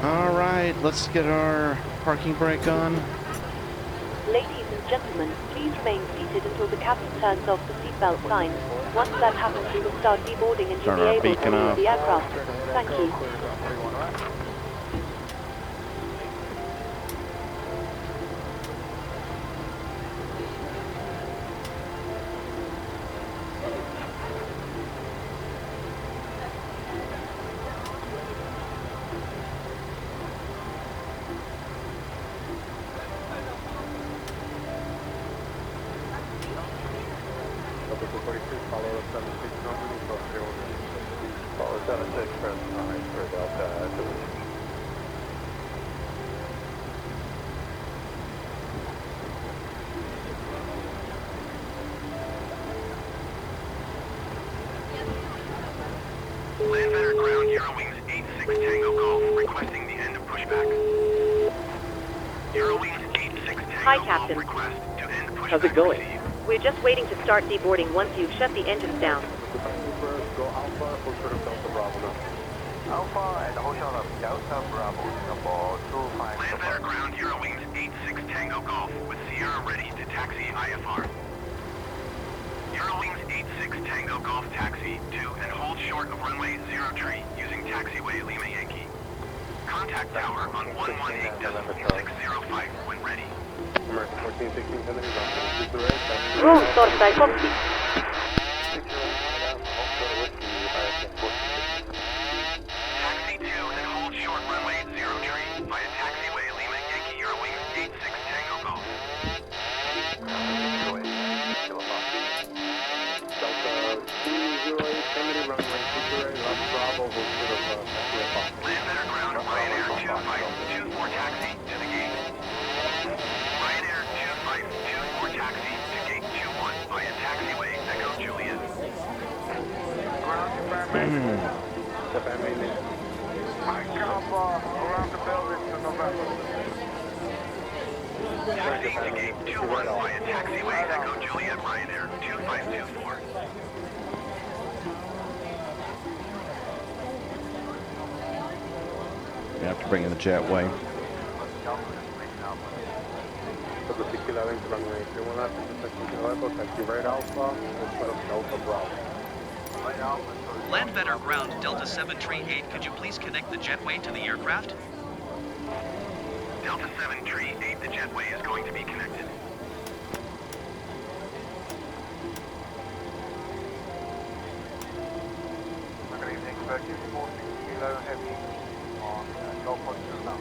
Alright, let's get our parking brake on. Ladies and gentlemen, please remain seated until the captain turns off the seatbelt sign. Once that happens, we will start deboarding and you'll Turn be our able to beacon leave off. the aircraft. Thank you. Land better ground, Eurowings 86 Tango Golf, requesting the end of pushback. Eurowings 86 Tango Hi, Golf, Captain. request to end pushback. How's it going? received. We're just waiting to start deboarding once you've shut the engines down. Go Alpha, Hotel Delta Bravo. Alpha and Hotel Delta Bravo, number 25. Land better ground, Eurowings 86 Tango Golf, with Sierra ready to taxi IFR. Eurowings 86 Tango Golf taxi to and hold short of runway 03 using taxiway Lima Yankee. Contact tower on 118.605 when ready. American 1416 Kennedy, Room Torstai copy. Taxi to and hold short runway 03 via taxiway Lima Yankee Eurowings 86 Tango Golf. Land better ground, Ryanair 2524 taxi to the gate. Ryanair 2524 taxi to gate 21 via taxiway Echo Around the building to November. Taxi to gate 21 via taxiway Echo Juliet Ryanair 2524. We have to bring in the jetway. Land better ground Delta 738. Could you please connect the jetway to the aircraft? Delta 738, the jetway is going to be connected. Good evening, Virgin 46 Kilo Heavy on Gulf Coast 2 now.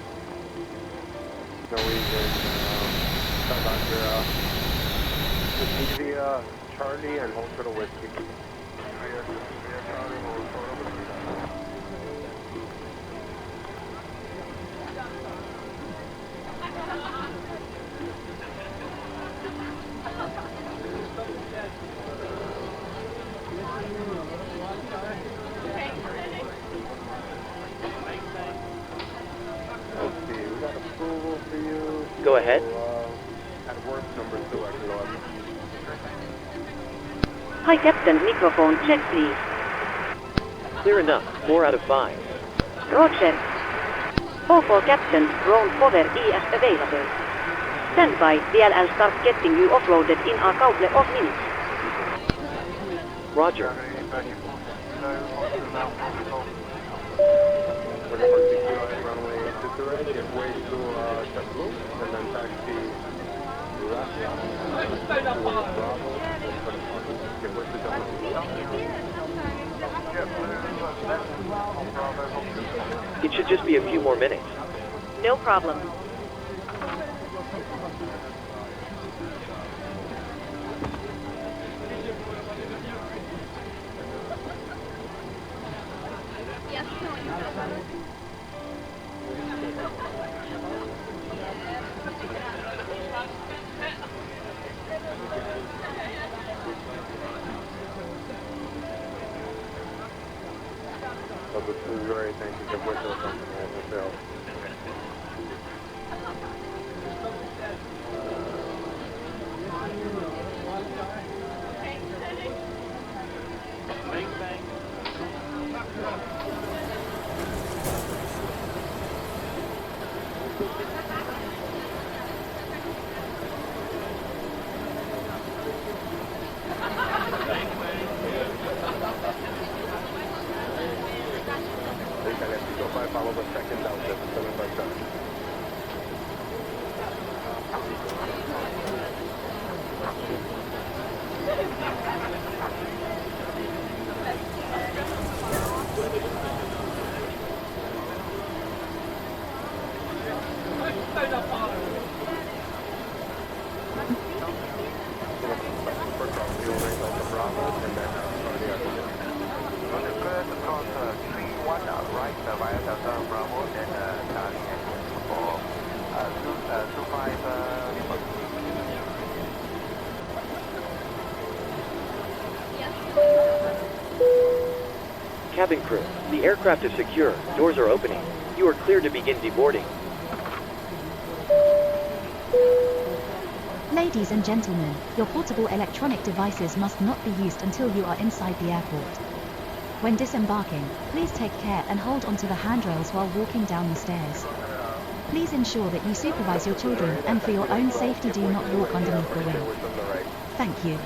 Charlie and hold for the whiskey. Go ahead. At work number 2 at 11. Hi Captain, microphone check please. Clear enough. 4 out of 5. Roger. For Captain, drone power is available. Stand by, DLL start getting you offloaded in a couple of minutes. Roger. Runway 23, give way to JetBlue, and then taxi left towards Bravo, give way to JetBlue. It should just be a few more minutes. No problem. So this is very thank you, give way to the company as well. Follow the second down, 757. Cabin crew, the aircraft is secure. Doors are opening. You are clear to begin deboarding. Ladies and gentlemen, your portable electronic devices must not be used until you are inside the airport. When disembarking, please take care and hold onto the handrails while walking down the stairs. Please ensure that you supervise your children and for your own safety do not walk underneath the wing. Thank you.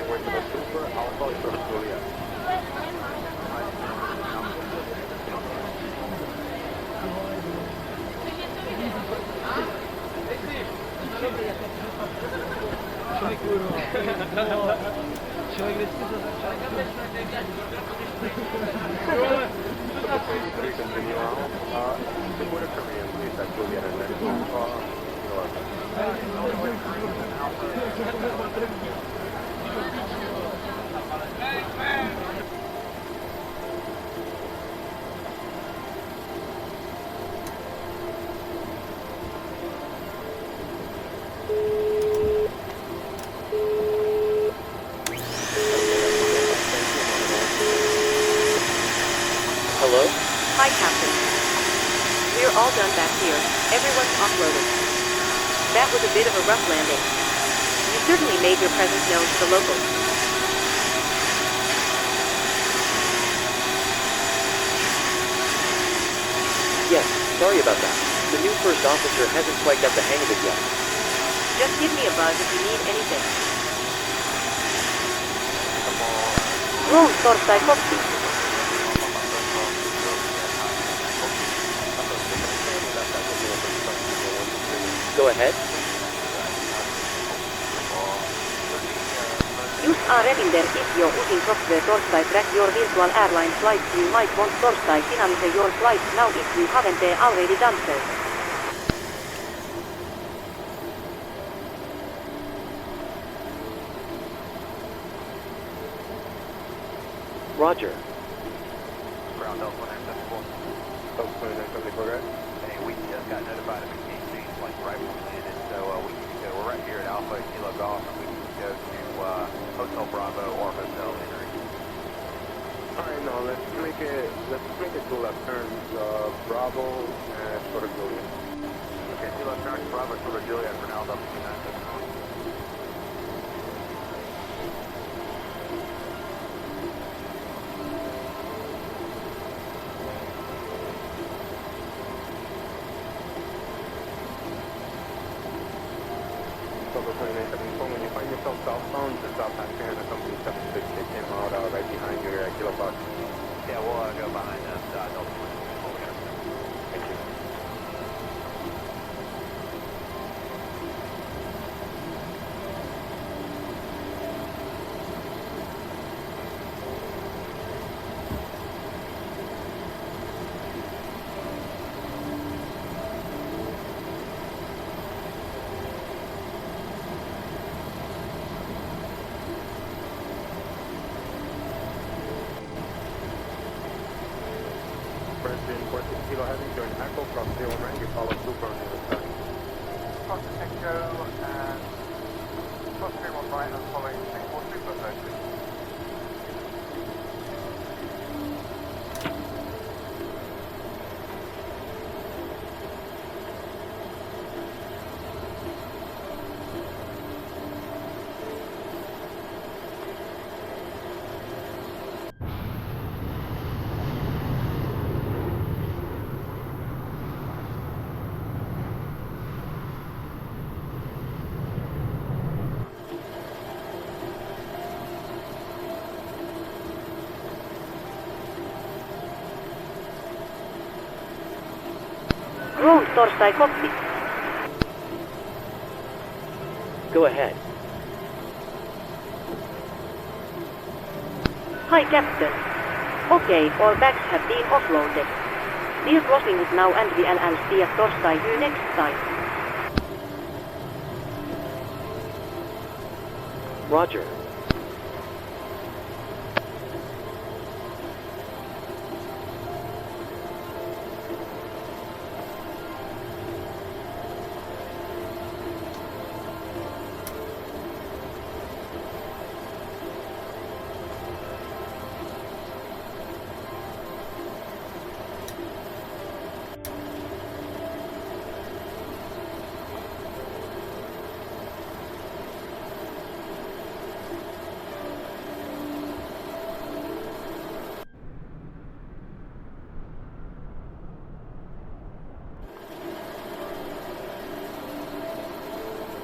runway to the Super, Alpha, Super Juliet. Continue on. With a Korean, please, that Juliet and then Alpha, Hello? Hi, Captain. We're all done back here. Everyone's offloaded. That was a bit of a rough landing. You certainly made your presence known to the locals. Yes, sorry about that. The new first officer hasn't quite got the hang of it yet. Just give me a buzz if you need anything. Roll torstai copy. Go ahead. Use a reminder if you're using software torstai track your virtual airline flights. You might want torstai finalize your flight now if you haven't already done so. Roger. Ground Delta 1974. Delta 2974, guys. Hey, we just got notified of a case change like right when we landed, so we need to go. We're right here at Alpha Kilo Golf, and we need to go to Hotel Bravo or Hotel Henry. Alright, now let's make it two left turns, Bravo and Sort of Juliet. Okay, 2 left turns, Bravo, Silver Juliet for now, Delta 2974. Delta 2974, when you find yourself southbound, just stop at Santa Company 76, they came out right behind you at Kilo Fox. Yeah, we'll go behind us, Delta 2974. Thank you. President 14 Kilo Heavy, join Echo, cross 090, follow Super on the other side. Cross Echo and cross 31 right and following 64 Super, please. Roll torstai copy. Go ahead. Hi, Captain. Okay, all bags have been offloaded. We're crossing it now and we'll see at torstai you next time. Roger.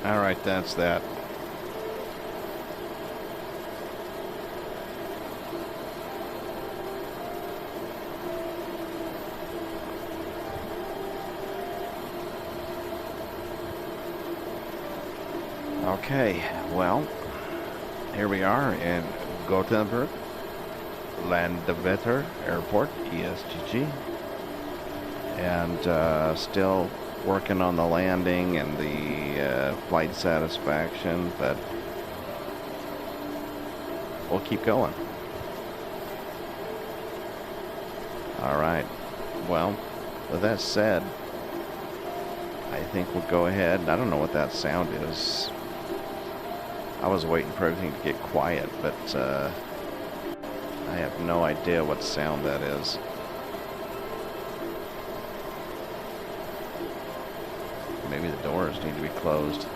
All right, that's that. Okay, well, here we are in Gothenburg, Landvetter Airport, ESGG, and still working on the landing and the flight satisfaction, but we'll keep going. All right, well, with that said, I think we'll go ahead. I don't know what that sound is. I was waiting for everything to get quiet, but I have no idea what sound that is. Maybe the doors need to be closed.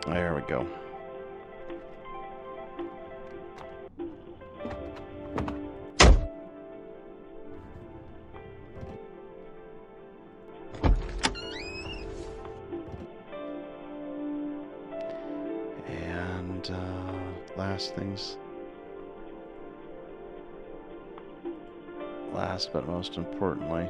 There we go. And last but most importantly,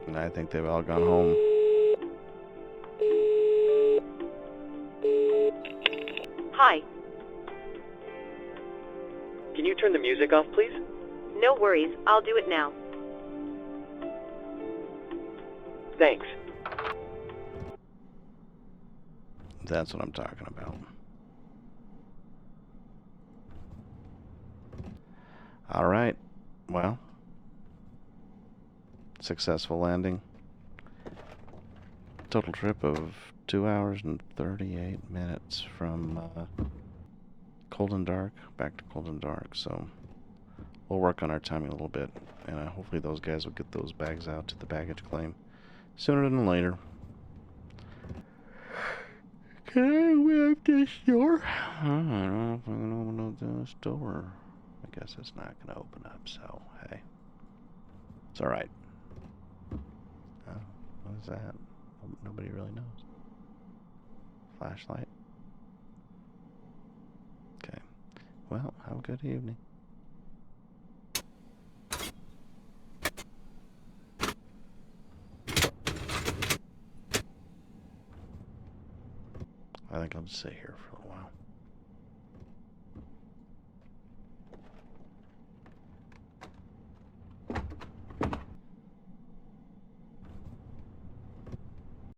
and I think they've all gone home. Hi. Can you turn the music off, please? No worries, I'll do it now. Thanks. That's what I'm talking about. All right. Well, successful landing. Total trip of 2 hours and 38 minutes from cold and dark back to cold and dark. So we'll work on our timing a little bit, and hopefully those guys will get those bags out to the baggage claim sooner than later. Can I open up this door? I don't know if I can open up this door. I guess it's not going to open up, so hey. It's alright. Oh, what is that? Nobody really knows. Flashlight? Okay. Well, have a good evening. I think I'll just sit here for a while.